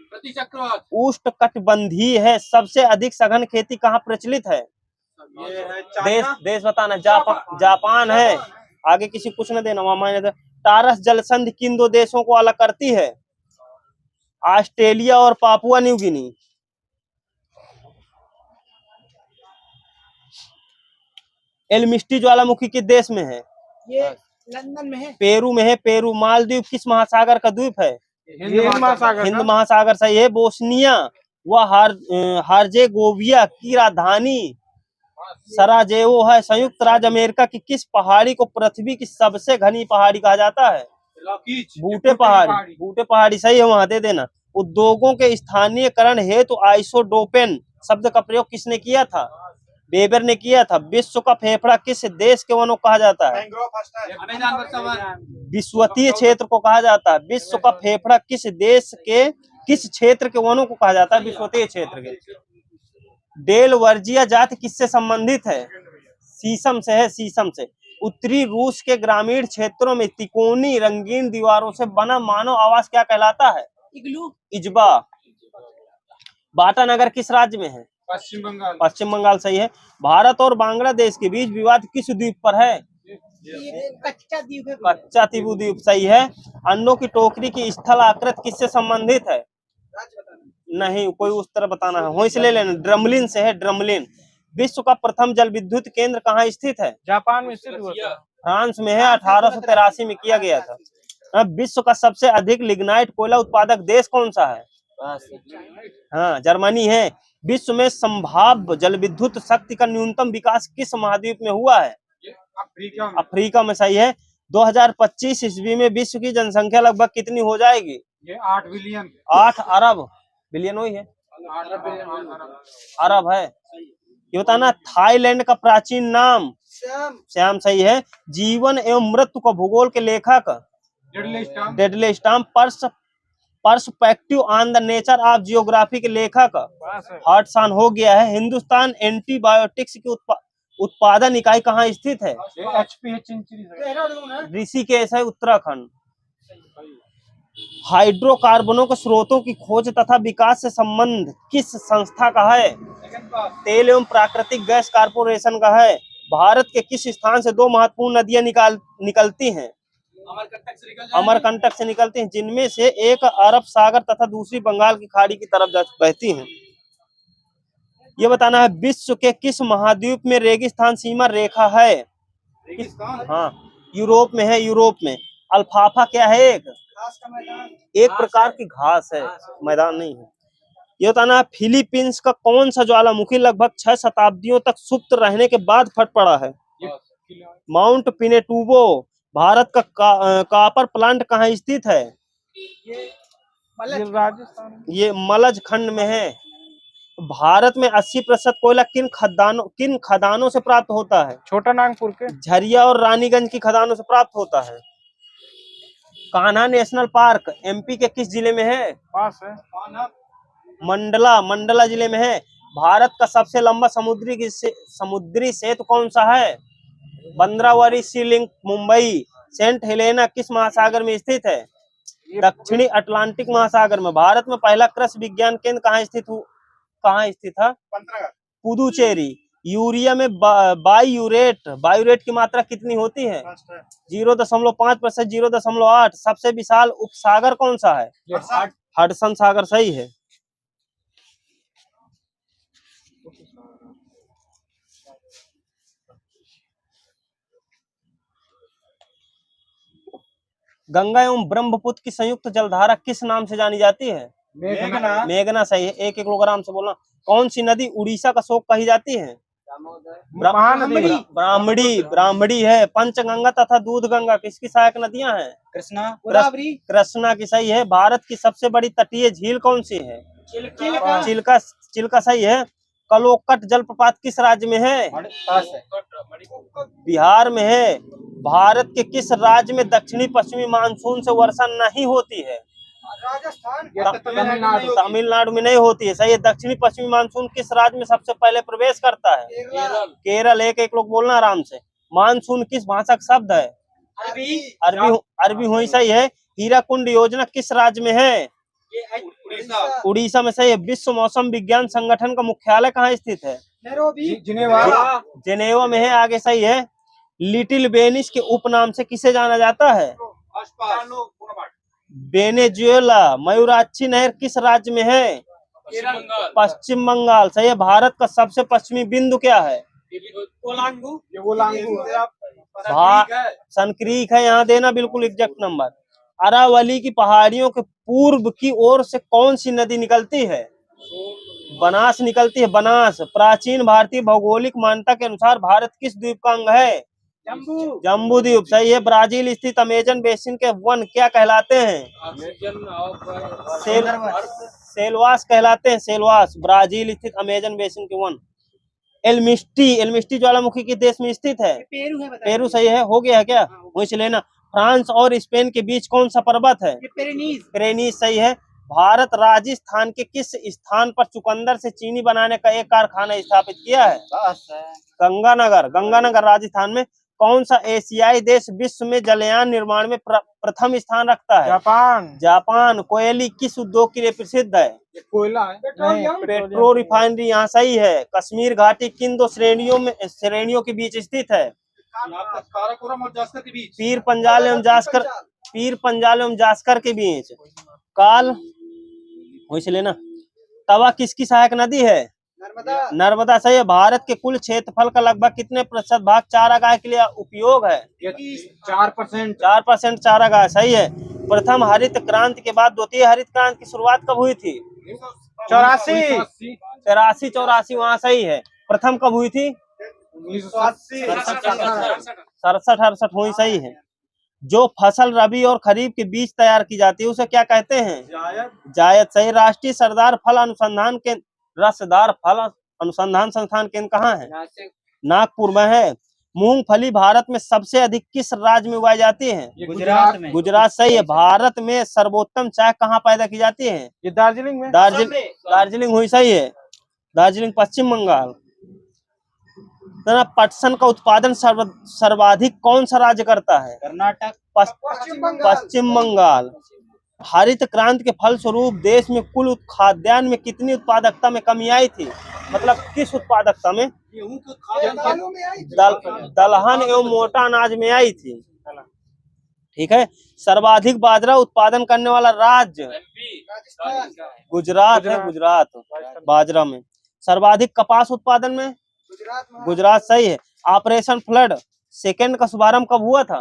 प्रतिचक्रवात। उष्णकटिबंधीय है। सबसे अधिक सघन खेती कहाँ प्रचलित है? ये है देश बताना। जापान है। आगे किसी कुछ न देना। वहां टारस जलसंधि किन दो देशों को अलग करती है? ऑस्ट्रेलिया और पापुआ न्यू गिनी। एलमिस्टी ज्वालामुखी किस देश में है? ये लंदन में है। पेरू में है, पेरू। मालदीव किस महासागर का द्वीप है? हिंद महासागर। हिंद महासागर, सही है। बोस्निया व हार्जेगोविया की राजधानी सराजेवो है। संयुक्त राज्य अमेरिका की किस पहाड़ी को पृथ्वी की सबसे घनी पहाड़ी कहा जाता है? बूटे पहाड़ी, बूटे पहाड़ी, सही है, वहां दे देना। उद्योगों के स्थानीयकरण हेतु आइसोडोपेन शब्द का प्रयोग किसने किया था? वेबर ने किया था। विश्व का फेफड़ा किस देश के वनों को कहा जाता है? विश्वतीय क्षेत्र को कहा जाता है। विश्व का फेफड़ा किस देश के किस क्षेत्र के वनों को कहा जाता है? विश्वतीय क्षेत्र के। डेलवर्जिया जाति किससे संबंधित है? शीशम से है, शीशम से। उत्तरी रूस के ग्रामीण क्षेत्रों में तिकोनी रंगीन दीवारों से बना मानव आवास क्या कहलाता है? इग्लू। इजबा। बाटा नगर किस राज्य में है? पश्चिम बंगाल। पश्चिम बंगाल, सही है। भारत और बांग्लादेश के बीच विवाद किस द्वीप पर है? कच्चा द्वीप है। कच्चा तिबू द्वीप, सही है। अंडों की टोकरी की स्थल आकृति किससे संबंधित है? नहीं, कोई उस तरह बताना है, हो इसलिए लेना। ड्रमलिन से है, ड्रमलिन। विश्व का प्रथम जल विद्युत केंद्र कहाँ स्थित है? जापान में स्थित हुआ था। फ्रांस में है, 1883 में किया गया था। विश्व का सबसे अधिक लिग्नाइट कोयला उत्पादक देश कौन सा है? हाँ जर्मनी है। विश्व में संभाव्य जल विद्युत शक्ति का न्यूनतम विकास किस महाद्वीप में हुआ है? अफ्रीका में, सही है। 2025 ईस्वी में विश्व की जनसंख्या लगभग कितनी हो जाएगी? ये 8 बिलियन। 8 अरब। बिलियन वही है, अरब है। ये बताना थाईलैंड का प्राचीन नाम? श्याम, सही है। जीवन एवं मृत्यु का भूगोल के लेखक? Dudley Stamp. Perspective on the nature of geography के लेखक? हॉटसन हो गया है। हिंदुस्तान एंटीबायोटिक्स की उत्पादन इकाई कहाँ स्थित है? ऋषिकेश है, उत्तराखंड। हाइड्रोकार्बनों के स्रोतों की खोज तथा विकास से संबंध किस संस्था का है? तेल एवं प्राकृतिक गैस कॉर्पोरेशन का है। भारत के किस स्थान से दो महत्वपूर्ण नदियां निकलती हैं? अमरकंटक से निकलती हैं, जिनमें से एक अरब सागर तथा दूसरी बंगाल की खाड़ी की तरफ बहती हैं। ये बताना है विश्व के किस महाद्वीप में रेगिस्तान सीमा रेखा है? हाँ, यूरोप में है, यूरोप में। अल्फाफा क्या है? एक प्रकार की घास है, मैदान नहीं है। ये बताना है फिलीपींस का कौन सा ज्वालामुखी लगभग 6 शताब्दियों तक सुप्त रहने के बाद फट पड़ा है? माउंट पिनेटुबो। भारत का कॉपर प्लांट कहाँ स्थित है? ये राजस्थान। ये मलज खंड में है। भारत में 80% कोयला किन खदानों से प्राप्त होता है? छोटा नागपुर के झरिया और रानीगंज की खदानों से प्राप्त होता है। कान्हा नेशनल पार्क एमपी के किस जिले में है? पास है। मंडला जिले में है। भारत का सबसे लंबा समुद्री सेतु कौन सा है? बंद्रावरी सी लिंक मुंबई। सेंट हेलेना किस महासागर में स्थित है? दक्षिणी अटलांटिक महासागर में। भारत में पहला कृषि विज्ञान केंद्र कहाँ स्थित था? पुदुचेरी। यूरिया में बायूरेट की मात्रा कितनी होती है? 0.5% 0.8। सबसे विशाल उपसागर कौन सा है? हडसन सागर सही है। गंगा एवं ब्रह्मपुत्र की संयुक्त जलधारा किस नाम से जानी जाती है? मेघना सही है। 1 किलोग्राम से बोलना। कौन सी नदी उड़ीसा का शोक कही जाती है? ब्राह्मणी है। पंचगंगा तथा दूध गंगा किसकी सहायक नदियां हैं? कृष्णा की सही है। भारत की सबसे बड़ी तटीय झील कौन सी है? चिल्का सही है। कलोकट जलप्रपात किस राज्य में है? बिहार में है। भारत के किस राज्य में दक्षिणी पश्चिमी मानसून से वर्षा नहीं होती है? तमिलनाडु में नहीं होती है, सही है। दक्षिणी पश्चिमी मानसून किस राज्य में सबसे पहले प्रवेश करता है? केरल। एक लोग बोलना आराम से। मानसून किस भाषा का शब्द है? अरबी हुई सही है। हीराकुंड योजना किस राज्य में है? उड़ीसा में सही है। विश्व मौसम विज्ञान संगठन का मुख्यालय कहाँ स्थित है? जेनेवा में है। आगे सही है। लिटिल वेनिस के उपनाम से किसे जाना जाता है? वेनेजुएला। मयूराक्षी नहर किस राज्य में है? पश्चिम बंगाल सही है। भारत का सबसे पश्चिमी बिंदु क्या है? सनक्रीक है, यहाँ देना बिल्कुल एग्जैक्ट नंबर। अरावली की पहाड़ियों के पूर्व की ओर से कौन सी नदी निकलती है? बनास निकलती है, बनास। प्राचीन भारतीय भौगोलिक मान्यता के अनुसार भारत किस द्वीप का अंग है? जम्बू द्वीप सही है। ब्राजील स्थित अमेजन बेसिन के वन क्या कहलाते हैं? सेलवास कहलाते हैं, सेलवास। ब्राजील स्थित अमेजन बेसिन के वन। एल्मिस्टी ज्वालामुखी किस देश में स्थित है? पेरू सही है। हो गया है क्या? वहीं से लेना। फ्रांस और स्पेन के बीच कौन सा पर्वत है? पिरेनीज सही है। भारत राजस्थान के किस स्थान पर चुकंदर से चीनी बनाने का एक कारखाना स्थापित किया है? गंगानगर राजस्थान में। कौन सा एशियाई देश विश्व में जलयान निर्माण में प्रथम स्थान रखता है? जापान। कोयले किस उद्योग के लिए प्रसिद्ध है? कोयला है। पेट्रो रिफाइनरी यहाँ सही है। कश्मीर घाटी किन दो श्रेणियों के बीच स्थित है? पीर पंजाल एवं जास्कर के बीच। काल वहीं से लेना। तवा किसकी सहायक नदी है? नर्मदा सही है। भारत के कुल क्षेत्रफल का लगभग कितने प्रतिशत भाग चारागाह के लिए उपयोग है? 4% चारागाह सही है। प्रथम हरित क्रांति के बाद द्वितीय हरित क्रांति की शुरुआत कब हुई थी? 84 वहाँ सही है। प्रथम कब हुई थी? 67 हुई सही है। जो फसल रबी और खरीफ के बीच तैयार की जाती है उसे क्या कहते हैं? जायद सही। राष्ट्रीय रसदार फल अनुसंधान संस्थान केंद्र कहाँ है? नागपुर में है। मूंगफली भारत में सबसे अधिक किस राज्य में उगाई जाती है? गुजरात सही है। भारत में सर्वोत्तम चाय कहाँ पैदा की जाती है? ये दार्जिलिंग में। दार्जिलिंग हुई सही है। दार्जिलिंग पश्चिम बंगाल। पटसन का उत्पादन सर्वाधिक कौन सा राज्य करता है? कर्नाटक। पश्चिम बंगाल। हरित क्रांति के फलस्वरूप देश में कुल खाद्यान्न में कितनी उत्पादकता में कमी आई थी? मतलब किस उत्पादकता में? गेहूं के खाद्यान्न में आई दलहन एवं मोटा अनाज में आई थी। ठीक है। सर्वाधिक बाजरा उत्पादन करने वाला राज्य गुजरात है, गुजरात बाजरा में। सर्वाधिक कपास उत्पादन में गुजरात सही है। ऑपरेशन फ्लड सेकेंड का शुभारंभ कब हुआ था?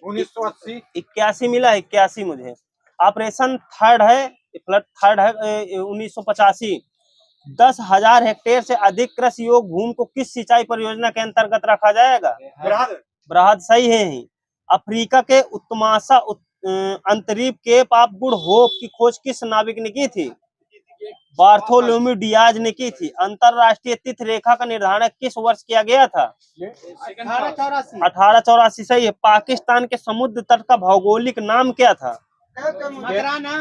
1980 81 मिला है, 81 मुझे। ऑपरेशन थर्ड है, फ्लड थर्ड है 1985। 10,000 हेक्टेयर से अधिक कृषि योग्य भूमि को किस सिंचाई परियोजना के अंतर्गत रखा जाएगा? बृहद सही है। अफ्रीका के उत्तमाशा अंतरीप केप ऑफ गुड होप की खोज किस नाविक ने की थी? बार्थोलोम्यू डियाज ने की थी। अंतरराष्ट्रीय तिथि रेखा का निर्धारण किस वर्ष किया गया था? 1884 सही है। पाकिस्तान के समुद्र तट का भौगोलिक नाम क्या था?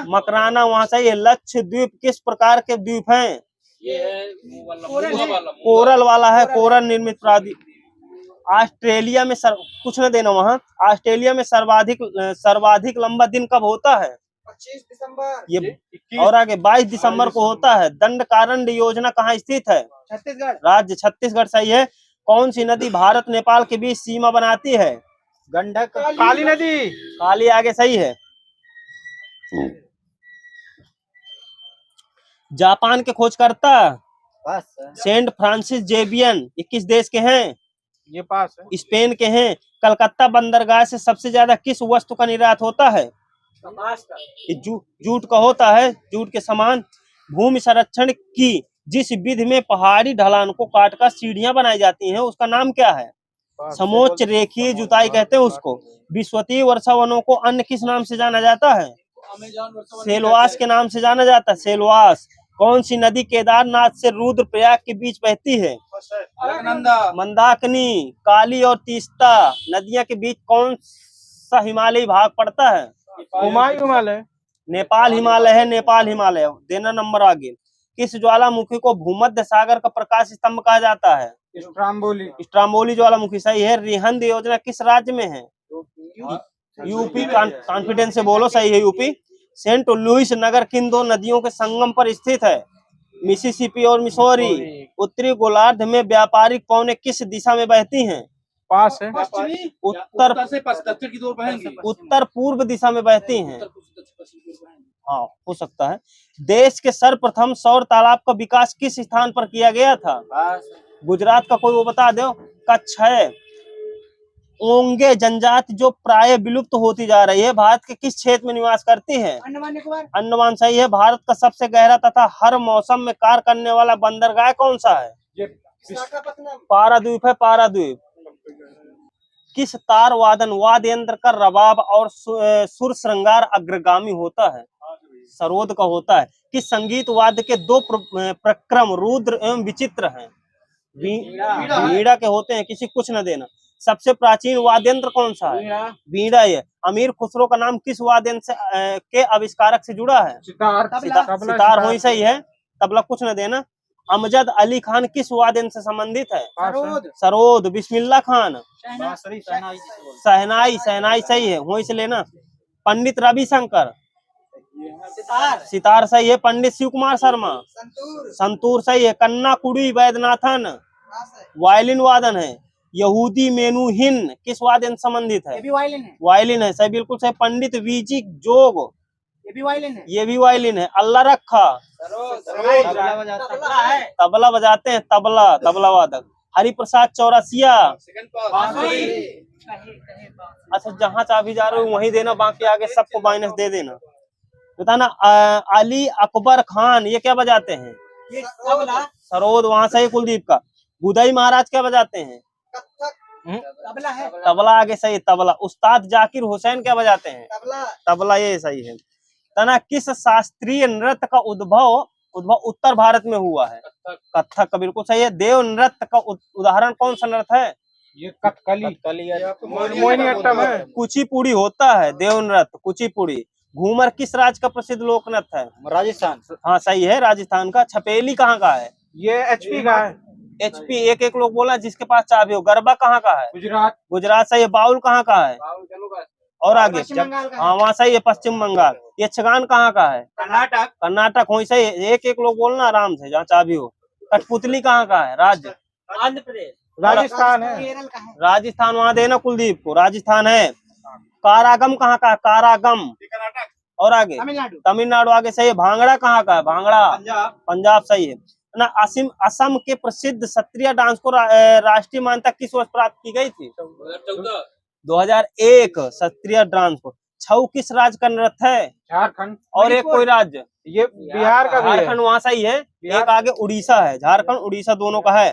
मकराना वहाँ सही है। लक्षद्वीप किस प्रकार के द्वीप हैं? कोरल वाला है, कोरल निर्मित प्रायद्वीप। ऑस्ट्रेलिया में कुछ न देना वहाँ। ऑस्ट्रेलिया में सर्वाधिक लंबा दिन कब होता है? 25 दिसंबर ये और आगे 22 दिसंबर को होता है। दंडकारण्य योजना कहाँ स्थित है? छत्तीसगढ़ राज्य छत्तीसगढ़ सही है। कौन सी नदी भारत नेपाल के बीच सीमा बनाती है? गंडक काली नदी काली आगे सही है। जापान के खोजकर्ता सेंट फ्रांसिस जेवियर ये किस देश के हैं? ये पास है स्पेन के हैं। कलकत्ता बंदरगाह से सबसे ज्यादा किस वस्तु का निर्यात होता है? ये जूट का होता है, जूट के समान। भूमि संरक्षण की जिस विधि में पहाड़ी ढलान को काटकर सीढ़ियां बनाई जाती हैं उसका नाम क्या है? समोच्च रेखीय जुताई कहते हैं उसको। विश्वतीय वर्षा वनों को अन्य किस नाम से जाना जाता है? सेलवास के नाम से जाना जाता है, सेलवास। कौन सी नदी केदारनाथ से रुद्रप्रयाग के बीच बहती है? मंदाकिनी। काली और तीस्ता नदियां के बीच कौन सा हिमालयी भाग पड़ता है? हिमालय नेपाल हिमालय है, नेपाल हिमालय। देना नंबर आगे। किस ज्वालामुखी को भूमध्य सागर का प्रकाश स्तंभ कहा जाता है? स्ट्राम्बोली ज्वालामुखी सही है। रिहंद योजना किस राज्य में है? यूपी। कॉन्फिडेंस से बोलो, सही है यूपी। सेंट लुइस नगर किन दो नदियों के संगम पर स्थित है? मिसिसिपी और मिसौरी। उत्तरी गोलार्ध में व्यापारिक पौने किस दिशा में बहती हैं? पास है उत्तर से दक्षिण की ओर बहेंगी। उत्तर पूर्व दिशा में बहती हैं। हाँ, हो सकता है। देश के सर्वप्रथम सौर तालाब का विकास किस स्थान पर किया गया था? गुजरात का कोई वो बता दो। कच्छ है। ओंगे जनजाति जो प्राय विलुप्त होती जा रही है भारत के किस क्षेत्र में निवास करती है? अंडमान सही है। भारत का सबसे गहरा तथा हर मौसम में कार्य करने वाला बंदरगाह कौन सा है? पाराद्वीप है, पाराद्वीप। किस तार वादन वाद्य यंत्र का रबाब और सुर श्रृंगार अग्रगामी होता है? सरोद का होता है। किस संगीत वाद्य के दो प्रक्रम रुद्र एवं विचित्र हैं? वीणा के होते हैं। किसी कुछ न देना। सबसे प्राचीन वाद्य यंत्र कौन सा है? वीणा है। अमीर खुसरो का नाम किस वाद्य यंत्र के आविष्कारक से जुड़ा है? सितार हो ही सही है। तबला कुछ न देना। अमजद अली खान किस वाद्य यंत्र से संबंधित है? सरोद। बिस्मिल्लाह खान शहनाई, शहनाई सही है, वहीं से लेना। पंडित रविशंकर सितार सही है। पंडित शिव कुमार शर्मा संतूर सही है। कन्ना कुड़ी वैद्यनाथन वायलिन वादन है। यहूदी मेनुहिन किस वाद्य से संबंधित है? वायलिन है सही, बिल्कुल सही। पंडित वीजी जोग ये भी वायलिन है। अल्लाह रखा तबला बजाते हैं, तबला, तबला वादक। हरिप्रसाद चौरसिया अच्छा, जहाँ चाबी जा रहे हो वहीं देना, बाकी आगे सबको माइनस दे देना। बताना। अली अकबर खान ये क्या बजाते हैं? सरोद वहां से कुलदीप का। बुदाई महाराज क्या बजाते हैं? तबला आगे सही, तबला। उस्ताद जाकिर हुसैन क्या बजाते हैं? तबला ये सही है। तना किस शास्त्रीय नृत्य का उद्भव उत्तर भारत में हुआ है? कथक का बिल्कुल सही है। देव नृत्य का उदाहरण कौन सा नृत्य है? ये कथकली मोहिनीअट्टम है। कुचिपुड़ी होता है देव नृत्य, कुचिपुड़ी। घूमर किस राज्य का प्रसिद्ध लोक नृत्य है? राजस्थान। हाँ सही है, राजस्थान का। छपेली कहाँ का है? ये एचपी का है। एचपी एक लोग बोला जिसके पास चाबी हो। गरबा कहाँ का है? गुजरात। गुजरात सही है। बाउल कहाँ का है? और आगे हाँ वहाँ सही है, पश्चिम बंगाल। यक्षगान कहाँ का है? कर्नाटक। कर्नाटक हो सही है। एक लोग बोलना आराम से जहाँ चाबी हो। कठपुतली कहाँ का है राज्य? आंध्र प्रदेश। राजस्थान है। केरल का है। राजस्थान वहां देना कुलदीप को, राजस्थान है। कारागम कहाँ का है? कारागम। और आगे तमिलनाडु। तमिलनाडु आगे सही है। भांगड़ा कहाँ का है? भांगड़ा पंजाब। पंजाब सही है ना। असम के प्रसिद्ध सत्रिया डांस को राष्ट्रीय मान्यता किस वर्ष प्राप्त की गई थी? 2001 सत्रिया डांस को। छऊ किस राज्य का नृत्य है? झारखंड। और एक कोई राज्य? ये बिहार का भी है। झारखंड वहां सही है। एक आगे उड़ीसा है। झारखंड उड़ीसा दोनों का है।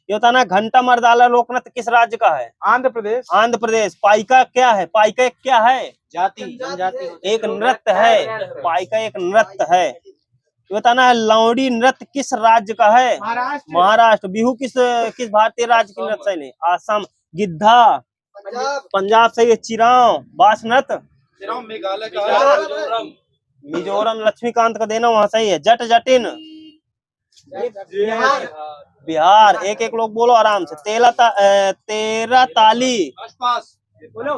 ये होता ना घंटा मर्दाला लोक नृत्य किस राज्य का है? आंध्र प्रदेश। आंध्र प्रदेश। पाइका क्या है? पाइका एक क्या है? जाति जनजाति एक नृत्य है। पाइका एक नृत्य है। ये बताना है लौड़ी नृत्य किस राज्य का है? महाराष्ट्र। महाराष्ट्र। बिहू किस भारतीय राज्य की नृत्य शैली? असम। गिद्धा पंजाब। पंजाब सही है। चिराव बास नृत्य मेघालय का। मिजोरम लक्ष्मीकांत का देना वहां सही है। जट जटिन बिहार। बिहार। एक एक लोग बोलो आराम से। तेरा ताली आसपास बोलो।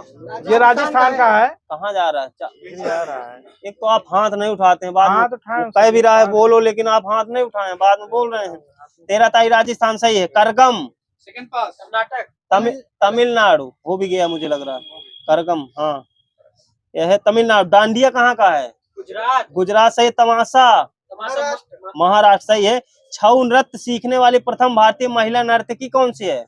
ये राजस्थान का है। कहाँ जा रहा है? जा रहा है। एक तो आप हाथ नहीं उठाते हैं, बाद हाथ में उठाए वो कह भी रहा है बोलो, लेकिन आप हाथ नहीं उठाए, बाद में बोल रहे हैं। तेरा ताई राजस्थान सही है। करगम सेकंड पास कर्नाटक। तमिलनाडु हो भी गया मुझे लग रहा है। करगम हाँ यह है तमिलनाडु। डांडिया कहाँ का है? गुजरात। गुजरात सही। तमाशा महाराष्ट्र सही है। छऊ नृत्य सीखने वाली प्रथम भारतीय महिला नर्तकी कौन सी है?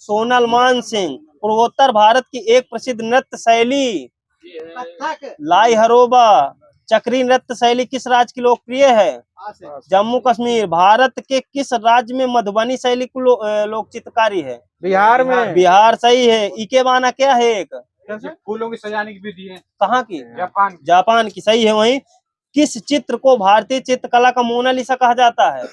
सोनल मान सिंह। पूर्वोत्तर भारत की एक प्रसिद्ध नृत्य शैली कथक। लाई हरोबा। चक्री नृत्य शैली किस राज्य की लोकप्रिय है? जम्मू कश्मीर। भारत के किस राज्य में मधुबनी शैली को लोक चित्रकारी है? बिहार में। बिहार सही है। इकेबाना क्या है? एक फूलों की सजाने की विधि है। कहाँ की? जापान। जापान की सही है। वहीं किस चित्र को भारतीय चित्रकला का मोनालिसा कहा जाता है?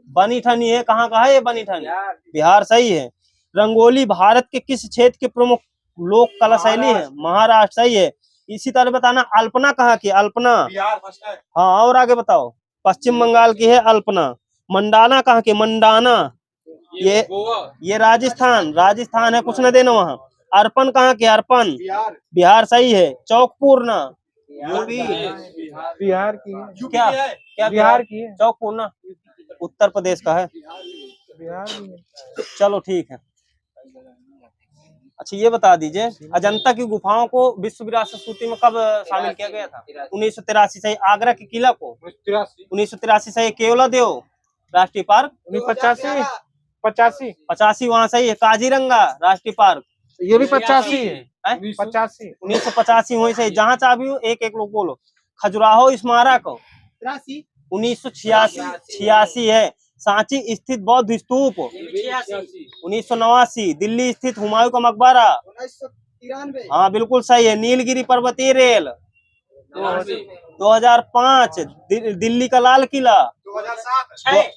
बनी ठनी है। कहाँ का है ये बनी ठनी? बिहार सही है। रंगोली भारत के किस क्षेत्र की प्रमुख लोक कला शैली है? महाराष्ट्र सही है। इसी तरह बताना अल्पना कहाँ की? अल्पना बिहार फर्स्ट है। हाँ। और आगे बताओ। पश्चिम बंगाल की है अल्पना। मंडाना कहाँ की? मंडाना ये राजस्थान। राजस्थान है, कुछ न देना वहाँ। अर्पण कहाँ के? अर्पण बिहार। बिहार सही है। चौकपूर्णा यूपी बिहार की है। क्या क्या बिहार की है। चौकपूर्णा उत्तर प्रदेश का है। बिहार में है। चलो ठीक है। अच्छा ये बता दीजिए अजंता की गुफाओं को विश्व विरासत सूची में कब शामिल किया गया था? 1983 सही। आगरा के किला को 1983 सही। केवला देव राष्ट्रीय पार्क 85 85 85 वहां सही है। काजीरंगा राष्ट्रीय पार्क ये भी 85 है। 85 1985 वही सही। जहाँ चाहती हूँ एक एक लोग बोलो। खजुराहो स्मारक 1986 है। सांची स्थित बौद्ध स्तूप 1989। दिल्ली स्थित हुमायूं का मकबरा 1993। हाँ बिल्कुल सही है। नीलगिरी पर्वतीय रेल 2005। दिल्ली का लाल किला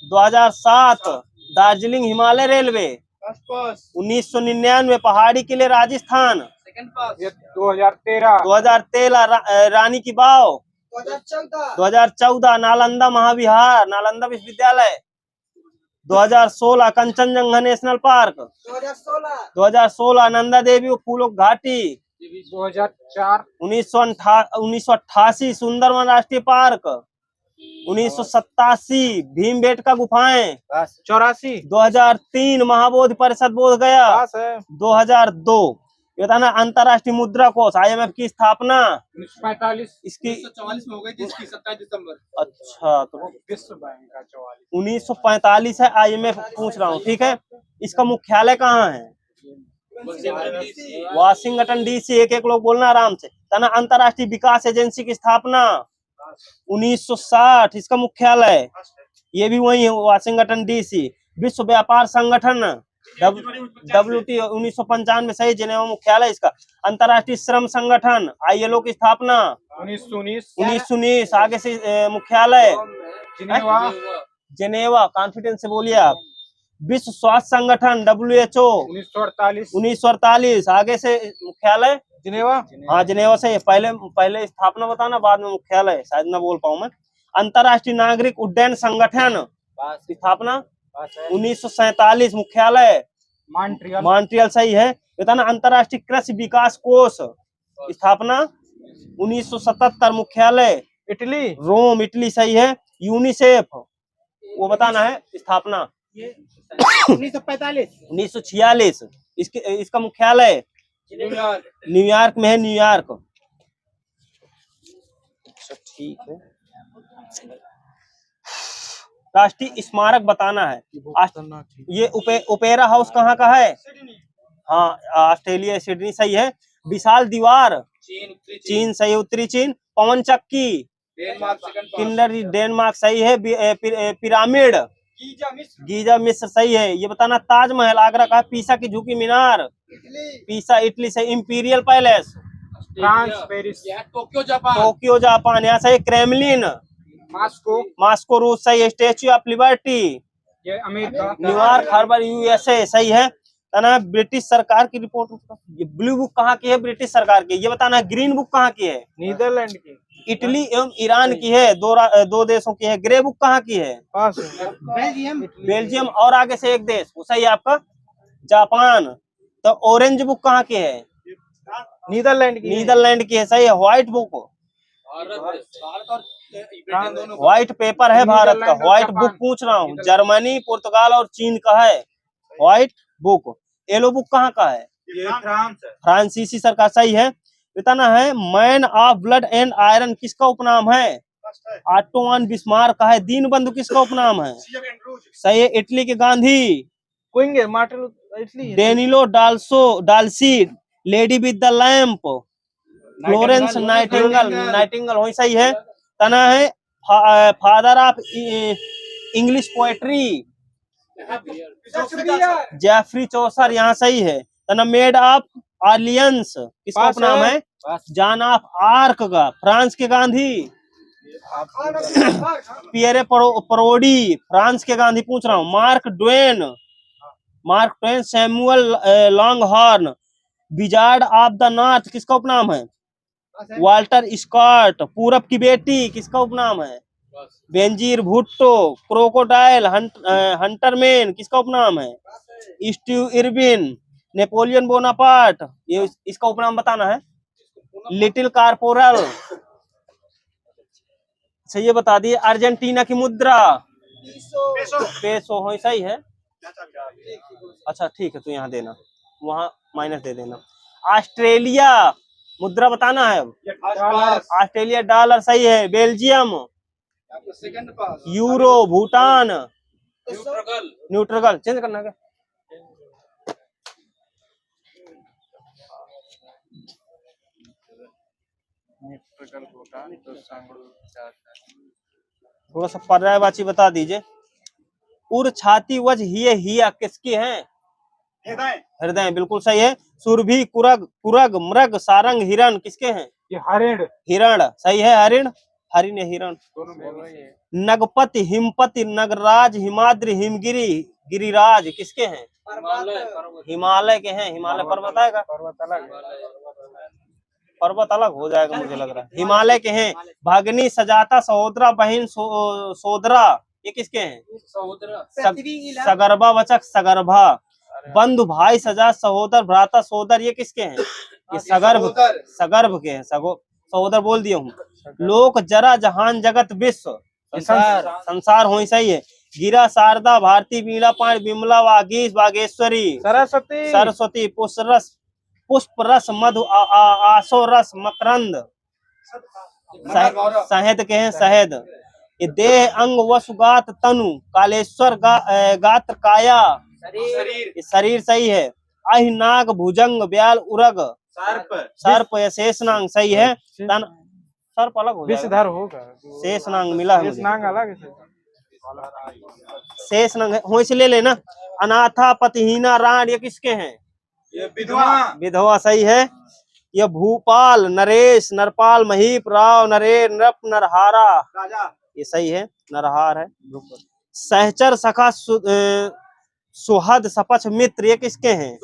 2007। दार्जिलिंग हिमालय रेलवे 1999। पहाड़ी किले राजस्थान सेकंड पास। ये 2013 2013। रानी की बाव 2014। नालंदा महाविहार नालंदा विश्वविद्यालय 2016। Kanchenjunga national park 2016। नंदा देवी फूलों घाटी 2004 1988। सुंदरवन राष्ट्रीय पार्क 1987। भीमबेटका गुफाएं 84 2003। महाबोधि परिषद बोध गया पास है। 2002। ये था ना अंतर्राष्ट्रीय मुद्रा कोष IMF की स्थापना 1945 इसकी 1944 में हो गई थी इसकी 27 दिसंबर। अच्छा तो विश्व बैंक का 44 1945 है। IMF पूछ रहा हूँ ठीक है। इसका मुख्यालय कहाँ है? Washington DC। एक एक लोग बोलना आराम से। तना अंतर्राष्ट्रीय विकास एजेंसी की स्थापना 1960। इसका मुख्यालय ये भी वही है वाशिंगटन DC। विश्व व्यापार संगठन WTO 1995 सही। जिनेवा मुख्यालय इसका। अंतर्राष्ट्रीय श्रम संगठन ILO की स्थापना 1919 आगे से मुख्यालय जिनेवा कॉन्फिडेंस से बोलिए आप। विश्व स्वास्थ्य संगठन WHO 1948 आगे से मुख्यालय जिनेवा। हाँ जिनेवा से। पहले स्थापना बताना, बाद में मुख्यालय, शायद ना बोल पाऊं मैं। अंतर्राष्ट्रीय नागरिक उड्डयन संगठन स्थापना 1947 मुख्यालय मॉन्ट्रियल सही है। बताना अंतर्राष्ट्रीय कृषि विकास कोष स्थापना 1977 मुख्यालय इटली रोम इटली सही है। यूनिसेफ वो बताना है। स्थापना 1945 1946। इसका मुख्यालय न्यूयॉर्क न्यूयॉर्क में है, न्यूयॉर्क। अच्छा ठीक है। राष्ट्रीय स्मारक बताना है। ये ओपेरा हाउस कहाँ का है? हाँ, ऑस्ट्रेलिया, सिडनी सही है। विशाल दीवार चीन सही है, उत्तरी चीन। पवन चक्की किंडर डेनमार्क सही है। पिरामिड गीजा मिस्र सही है। ये बताना ताजमहल आगरा का है। पीसा की झुकी मीनार पीसा इटली से। Imperial palace France Paris Tokyo Japan Tokyo Japan यहाँ सही। क्रेमलिन मास्को मॉस्को रूस सही है। स्टेच्यू ऑफ लिबर्टी ये अमेरिका न्यूयॉर्क हार्बर यूएसए सही है। बताना है ब्रिटिश सरकार की रिपोर्ट। ये ब्लू बुक कहाँ की है? ब्रिटिश सरकार की। ये बताना है ग्रीन बुक कहाँ की है? नीदरलैंड की इटली एवं ईरान की है। दो देशों की है। ग्रे बुक कहाँ की है? पास बेल्जियम बेल्जियम और आगे से एक देश वो सही है आपका, जापान। तो ऑरेंज बुक कहाँ की है? नीदरलैंड की नीदरलैंड की है सही है। व्हाइट बुक भारत और ब्रिटेन दोनों व्हाइट पेपर है भारत का। व्हाइट बुक पूछ रहा हूँ। जर्मनी, पुर्तगाल और चीन का है व्हाइट बुक। येलो बुक कहाँ का है? फ्रांस फ्रांसीसी सरकार सही है। बताना है man of blood and iron किसका उपनाम है? ऑटोवन बिस्मार्क का है। दीनबंधु किसका उपनाम है? सही है। इटली के गांधी क्विंगे Martin Italy Danilo Dolci. Lady with the lamp Florence Nightingale हो सही है। तना है father of English poetry Geoffrey Chaucer यहाँ सही है। तना मेड ऑफ ऑर्लियंस किसका उपनाम है? जॉन ऑफ आर्क का। फ्रांस के गांधी पियरे परोडी फ्रांस के गांधी पूछ रहा हूँ। Mark Twain Samuel Langhorne Wizard of the North किसका उपनाम है? Walter Scott. पूरब की बेटी किसका उपनाम है? बेंजीर भुट्टो। क्रोकोडाइल हंटरमैन किसका उपनाम है? Steve Irwin. नेपोलियन बोनापार्ट ये इसका उपनाम बताना है। लिटिल कारपोरल अच्छा ये बता दिए। अर्जेंटीना की मुद्रा पेसो हो सही है। अच्छा ठीक है, तो यहाँ देना, वहाँ माइनस दे देना। ऑस्ट्रेलिया मुद्रा बताना है। ऑस्ट्रेलिया डॉलर सही है। बेल्जियम सेकंड पास यूरो। भूटान न्यूट्रल चेंज करना क्या? थोड़ा सा पर्यायवाची बता दीजिए। उर छाती वज हिया किसकी है? हृदय बिल्कुल सही है। सुरभि कुरग मृग सारंग हिरण किसके हैं? ये हरिण हिरण सही है। हरिण या हिरण। नगपति हिमपति नगराज हिमाद्री हिमगिरी गिरिराज किसके हैं? हिमालय के हैं। हिमालय पर्वत आएगा। पर्वत अलग हो जाएगा मुझे लग रहा है। हिमालय के हैं। भगनी सजाता सहोदरा बहन सोदरा ये किसके हैं? सगर्भा वचक सगर्भा। बंधु भाई सजा सहोदर भ्राता सोदर ये किसके हैं? ये सगर्भ के हैं। सहोदर बोल दिया हूँ। लोक जरा जहान जगत विश्व संसार हो सही है। गिरा शारदा भारती वीणा पाण विमला वागीश बागेश्वरी सरस्वती पुष्प रस मधु आसो रस मकरंद शहद के हैं। शहद। ये देह अंग वसुगात तनु कालेश्वर गात्र काया ये शरीर सही है। अहि नाग भुजंग ब्याल उरग सर्प या शेषनांग सही है। सर्प अलग हो जाएगा। होगा शेषनांग मिला है मुझे। अलग शेषनांग हो इसे ले लेना। अनाथा पतिहीना राण ये किसके हैं? ये विधवा विधवा सही है। ये भूपाल नरेश नरपाल महीप राव नरे नृप नरहारा राजा ये सही है। नरहार है। सहचर सखा सुहद सपच मित्र ये किसके हैं?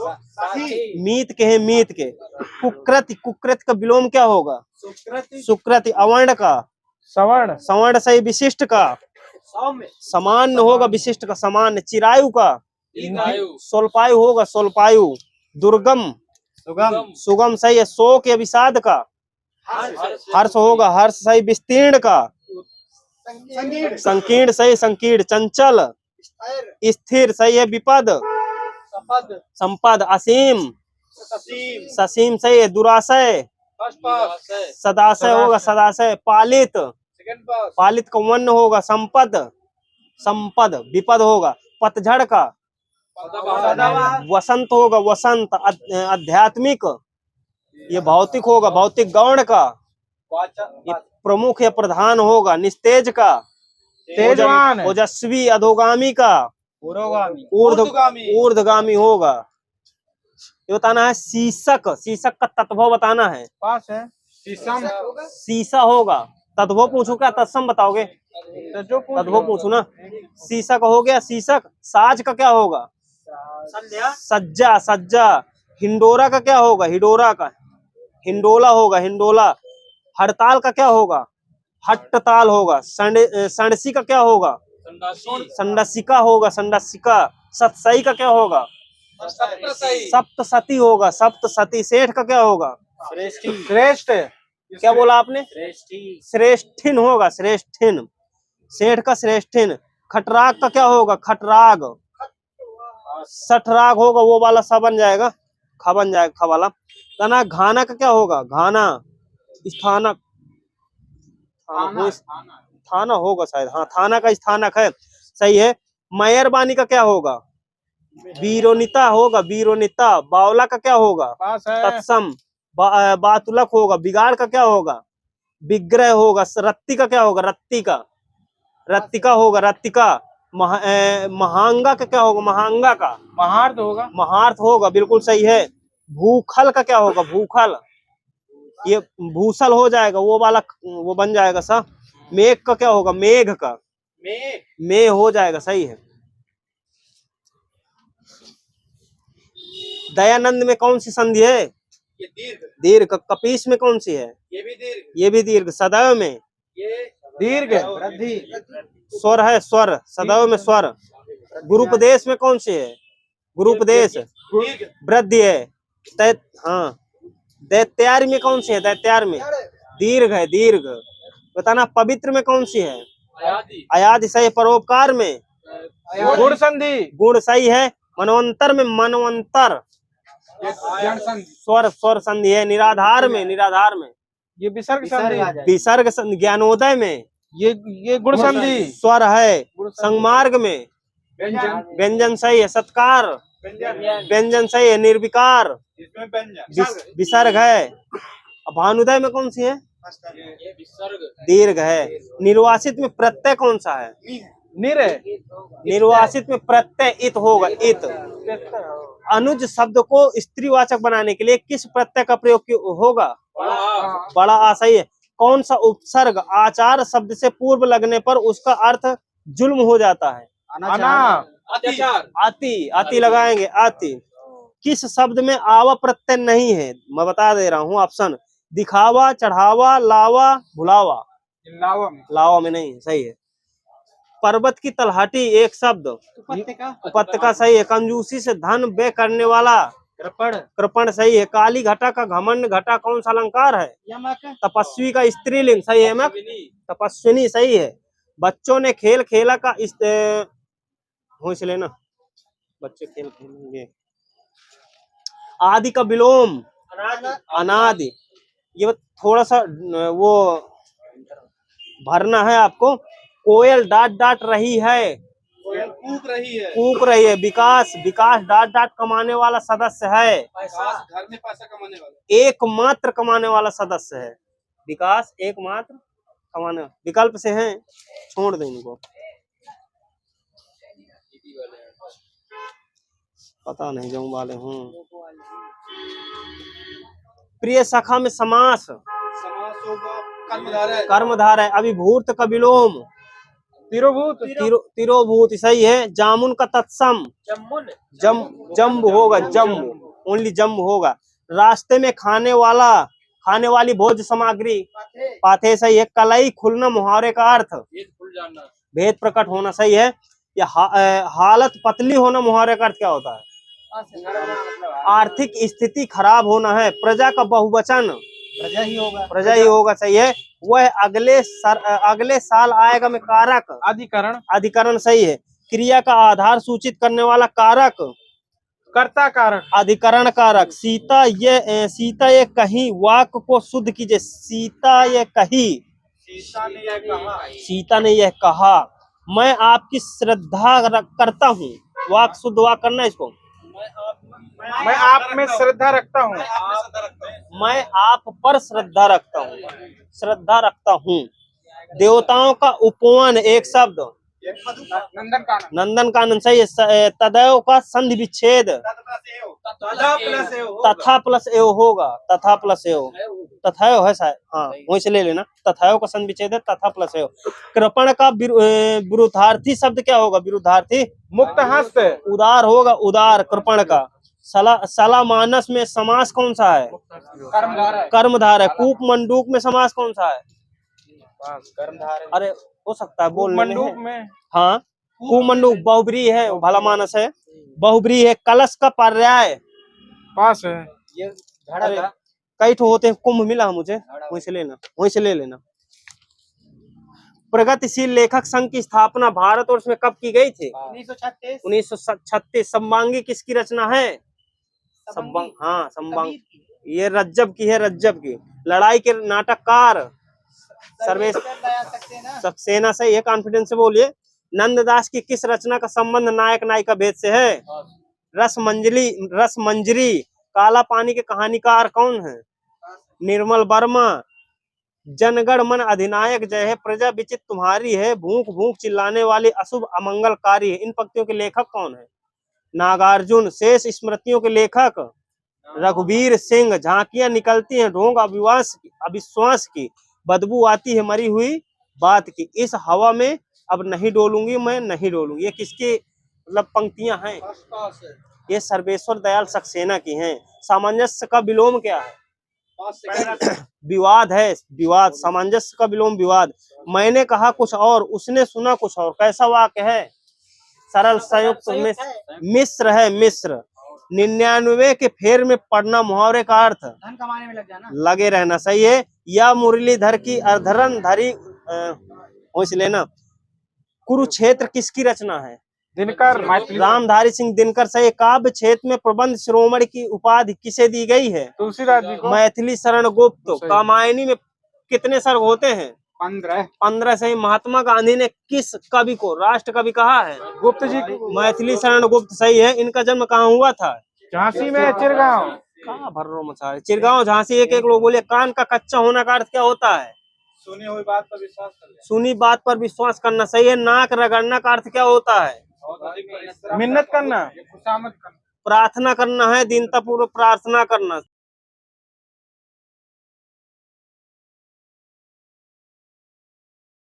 मीत के हैं। मीत के। कुकृत का विलोम क्या होगा? सुकृति। अवर्ण का सवर्ण सही। विशिष्ट का सामान्य होगा। विशिष्ट का सामान्य। चिरायु का सोलपायु होगा। सोलपायु। दुर्गम सुगम सही है। शोक या विषाद का हर्ष होगा। हर्ष सही। विस्तीर्ण का संगीत संकीर्ण सही, संकीर्ण। चंचल, स्थिर सही है। विपद, संपद संपद। असीम, ससीम ससीम सही है। दुराशय, फर्स्ट पास सदाशय होगा, सदाशय। पालित, सेकंड पास पालित का वर्ण होगा। संपद, संपद। विपद होगा। पतझड़ का, सदाबहार वसंत होगा, वसंत। आध्यात्मिक, ये भौतिक होगा, भौतिक। गौण का, ये प्रमुख या प्रधान होगा। निस्तेज का, तेजवान, ओजस्वी। अधोगामी का, पुरोगामी, ऊर्ध्वगामी होगा। ये बताना है। शीशक, शीशक का तत्व बताना है। पास है। शीशम, शीशा होगा। तत्व पूछू क्या, तत्सम बताओगे? तो जो पूछ तत्व पूछू ना। शीशक हो गया, शीशक। साज का क्या होगा? संध्या सज्जा, सज्जा। हिंडोरा का क्या होगा? हिडोरा का, हिंडोला होगा, हिंडोला। हड़ताल का क्या होगा? हट्टताल होगा। संडसी का क्या होगा? संडसिका होगा, संडसिका। सतसई का क्या होगा? सप्तसती होगा, सप्तसती। सेठ का क्या होगा? श्रेष्ठ, क्या बोला आपने? श्रेष्ठी श्रेष्ठिन होगा, श्रेष्ठिन। सेठ का श्रेष्ठिन। खटराग का क्या होगा? खटराग। सठराग होगा, वो वाला सा बन जाएगा, खा बन जाएगा, खा वाला। तना घाना का क्या होगा? घाना, स्थानक। थाना होगा शायद, हाँ थाना का स्थानक है, सही है। मेहरबानी का क्या होगा? वीरोनिता होगा, वीरोनिता। बावला का क्या होगा? पास है। तत्सम। बातुलक होगा। बिगाड़ का क्या होगा? विग्रह होगा। रत्ती का क्या होगा? रत्ती का, रत्तिका होगा, रत्तिका। महांगा का क्या होगा? महांगा का, महार्थ होगा। महार्थ होगा, बिल्कुल सही है। भूखल का क्या होगा? भूखल, ये भूसल हो जाएगा, वो वाला वो बन जाएगा सा। मेघ का क्या होगा? मेघ का, मे हो जाएगा, सही है। दयानंद में कौन सी संधि है? ये दीर्घ दीर्घ। कपीस में कौन सी है? ये भी दीर्घ ये भी दीर्घ। सदैव में ये दीर्घ, वृद्धि, स्वर है, स्वर। सदैव में स्वर। गुरुपदेश में कौन सी है? गुरुपदेश, दीर्घ वृद्धि है। हाँ। दैत्यार में कौन सी है? दैत्यार में दीर्घ है, दीर्घ। बताना। पवित्र में कौन सी है? अयादि सही। परोपकार में गुण संधि, गुण सही है। मनवंतर में मनवंतर, जन संधि स्वर, स्वर संधि है। निराधार में, निराधार में ये विसर्ग संधि, विसर्ग संधि। ज्ञानोदय में ये गुण संधि, स्वर है। संगमार्ग में व्यंजन व्यंजन सही है। सत्कार, व्यंजन सही है। निर्विकार, इसमें व्यंजन विसर्ग है। भानुदय में कौन सी है? ये विसर्ग दीर्घ है। निर्वासित में प्रत्यय कौन सा है? निर है। निर्वासित में प्रत्यय इत होगा, इत। अनुज शब्द को स्त्रीवाचक बनाने के लिए किस प्रत्यय का प्रयोग होगा? बड़ा आ, सही है। कौन सा उपसर्ग आचार शब्द से पूर्व लगने पर उसका अर्थ जुल्म हो जाता है? अना, अत्याचार आती, आती लगाएंगे, आती। किस शब्द में आवा प्रत्यय नहीं है? मैं बता दे रहा हूँ ऑप्शन। दिखावा, चढ़ावा, लावा, भुलावा। लावा में नहीं, सही है। पर्वत की तलहटी एक शब्द। उपत्यका सही है। कंजूसी से धन व्यय करने वाला कृपण, कृपण सही है। काली घटा का घमंड घटा कौन सा अलंकार है? तपस्वी का स्त्रीलिंग सही है। मैं तपस्विनी सही है। बच्चों ने खेल खेला का हो इसलिए ना, बच्चे खेल खेलेंगे। आदि का विलोम अनादि। ये थोड़ा सा वो भरना है आपको। कोयल डांट डांट रही है, कूक रही है कूक रही है। विकास, विकास डांट डांट कमाने वाला सदस्य है। घर में पैसा कमाने वाला एकमात्र कमाने वाला सदस्य है। विकास एकमात्र कमाने, विकल्प से हैं, छोड़ दो इनको, पता नहीं जाऊं वाले हूँ। प्रिय सखा में समास समास होगा कर्मधारय है कर्मधार है। अभिभूत का विलोम तिरोभूत, तिरोभूत सही है। जामुन का तत्सम जम्मुन जम्ब होगा, जम्ब, ओनली जम्ब होगा। रास्ते में खाने वाला, खाने वाली भोज्य सामग्री पाथे सही है। कलाई खुलना मुहावरे का अर्थ खुल जाना भेद प्रकट होना सही है। या हालत पतली होना मुहावरे का अर्थ क्या होता है? आर्थिक स्थिति खराब होना है। प्रजा का बहुवचन प्रजा ही होगा। प्रजा ही होगा, सही है। वह अगले साल आएगा में कारक। अधिकरण। अधिकरण सही है। क्रिया का आधार सूचित करने वाला कारक। कर्ता कारक। अधिकरण कारक। सीता ये कहीं, वाक्य को शुद्ध कीजिए। सीता ये कही। सीता ने यह कहा। सीता ने यह कहा। मैं आपकी श्रद्धा करता हूँ। वाक्य शुद्ध वाक्य करना है इसको। मैं आप में श्रद्धा रखता हूँ। मैं आप पर श्रद्धा रखता हूँ। श्रद्धा रखता हूँ। देवताओं का उपवन एक शब्द। नंदन कानन। नंदन कानन सही है। तदैव का संधि विच्छेद। तथा प्लस एव होगा। तथा प्लस एव। तथैव है शायद, हाँ वहीं से ले लेना। तथैव का संधि विच्छेद है, तथा प्लस एव। कृपण का विरुद्धार्थी शब्द क्या होगा? विरुद्धार्थी मुक्त हस्त। उदार होगा। उदार कृपण का। सला मानस में समास कौन सा है? कर्मधारय। कर्मधार है। कूप मंडूक में समास कौन सा है? कर्मधारय। अरे हो सकता है बोलने मंडूक में। में। हाँ कुमंडूक बहुब्रीहि है, भला मानस है, बहुब्रीहि है। कलश का पर्याय पास है। अरे कई ठो होते हैं। कुंभ मिला मुझे, वहीं से लेना, वहीं से ले लेना। प्रगतिशील लेखक संघ की स्थापना भारतवर्ष में कब की गई थी? 1936। सम्बांगी किसकी रचना है? हाँ सम्बांग, ये रज्जब की है। रज्जब की। लड़ाई के नाटककार सर्वेश सक्सेना से। ये कॉन्फिडेंस से बोलिए। नंददास की किस रचना का संबंध नायक नायिका भेद से है? रसमंजरी। काला पानी के कहानीकार कौन है? निर्मल वर्मा। जनगण मन अधिनायक जय है, प्रजा विचित तुम्हारी है, भूख भूख चिल्लाने वाली अशुभ अमंगलकारी है। इन पंक्तियों के लेखक कौन है? नागार्जुन। शेष स्मृतियों के लेखक रघुवीर सिंह। झांकियां निकलती हैं ढोंग अविश्वास की, बदबू आती है मरी हुई बात की, इस हवा में अब नहीं डोलूंगी मैं, नहीं डोलूंगी। ये किसकी मतलब पंक्तियां हैं? ये सर्वेश्वर दयाल सक्सेना की हैं। सामंजस्य का विलोम क्या है? विवाद है। विवाद। सामंजस्य का विलोम विवाद। मैंने कहा कुछ और, उसने सुना कुछ और। कैसा वाक्य है? सरल संयुक्त मिश्र है। मिश्र। 99 के फेर में पढ़ना मुहावरे का अर्थ धन कमाने में लग जाना। लगे रहना सही है। या मुरलीधर की अर्धरन धरी वहीं से लेना। कुरुक्षेत्र किसकी रचना है? दिनकर। रामधारी सिंह दिनकर सही। काव्य क्षेत्र में प्रबंध शिरोमणि की उपाधि किसे दी गई है? तुलसीदास जी को। मैथिली शरण गुप्त। कामायनी में कितने सर्ग होते हैं? 15 सही। महात्मा गांधी ने किस कवि को राष्ट्र कवि कहा है? गुप्त जी को। मैथिली शरण गुप्त सही है। इनका जन्म कहाँ हुआ था? झांसी में। चिरगांव। कहाँ भर्रो मचा रहे? चिरगांव झांसी। एक एक लोग बोले। कान का कच्चा होने का अर्थ क्या होता है? सुनी हुई बात पर विश्वास कर ले। सुनी बात पर विश्वास करना सही है। नाक रगड़ना का अर्थ क्या होता है? मिन्नत करना। प्रार्थना करना है। दीनता पूर्वक प्रार्थना करना।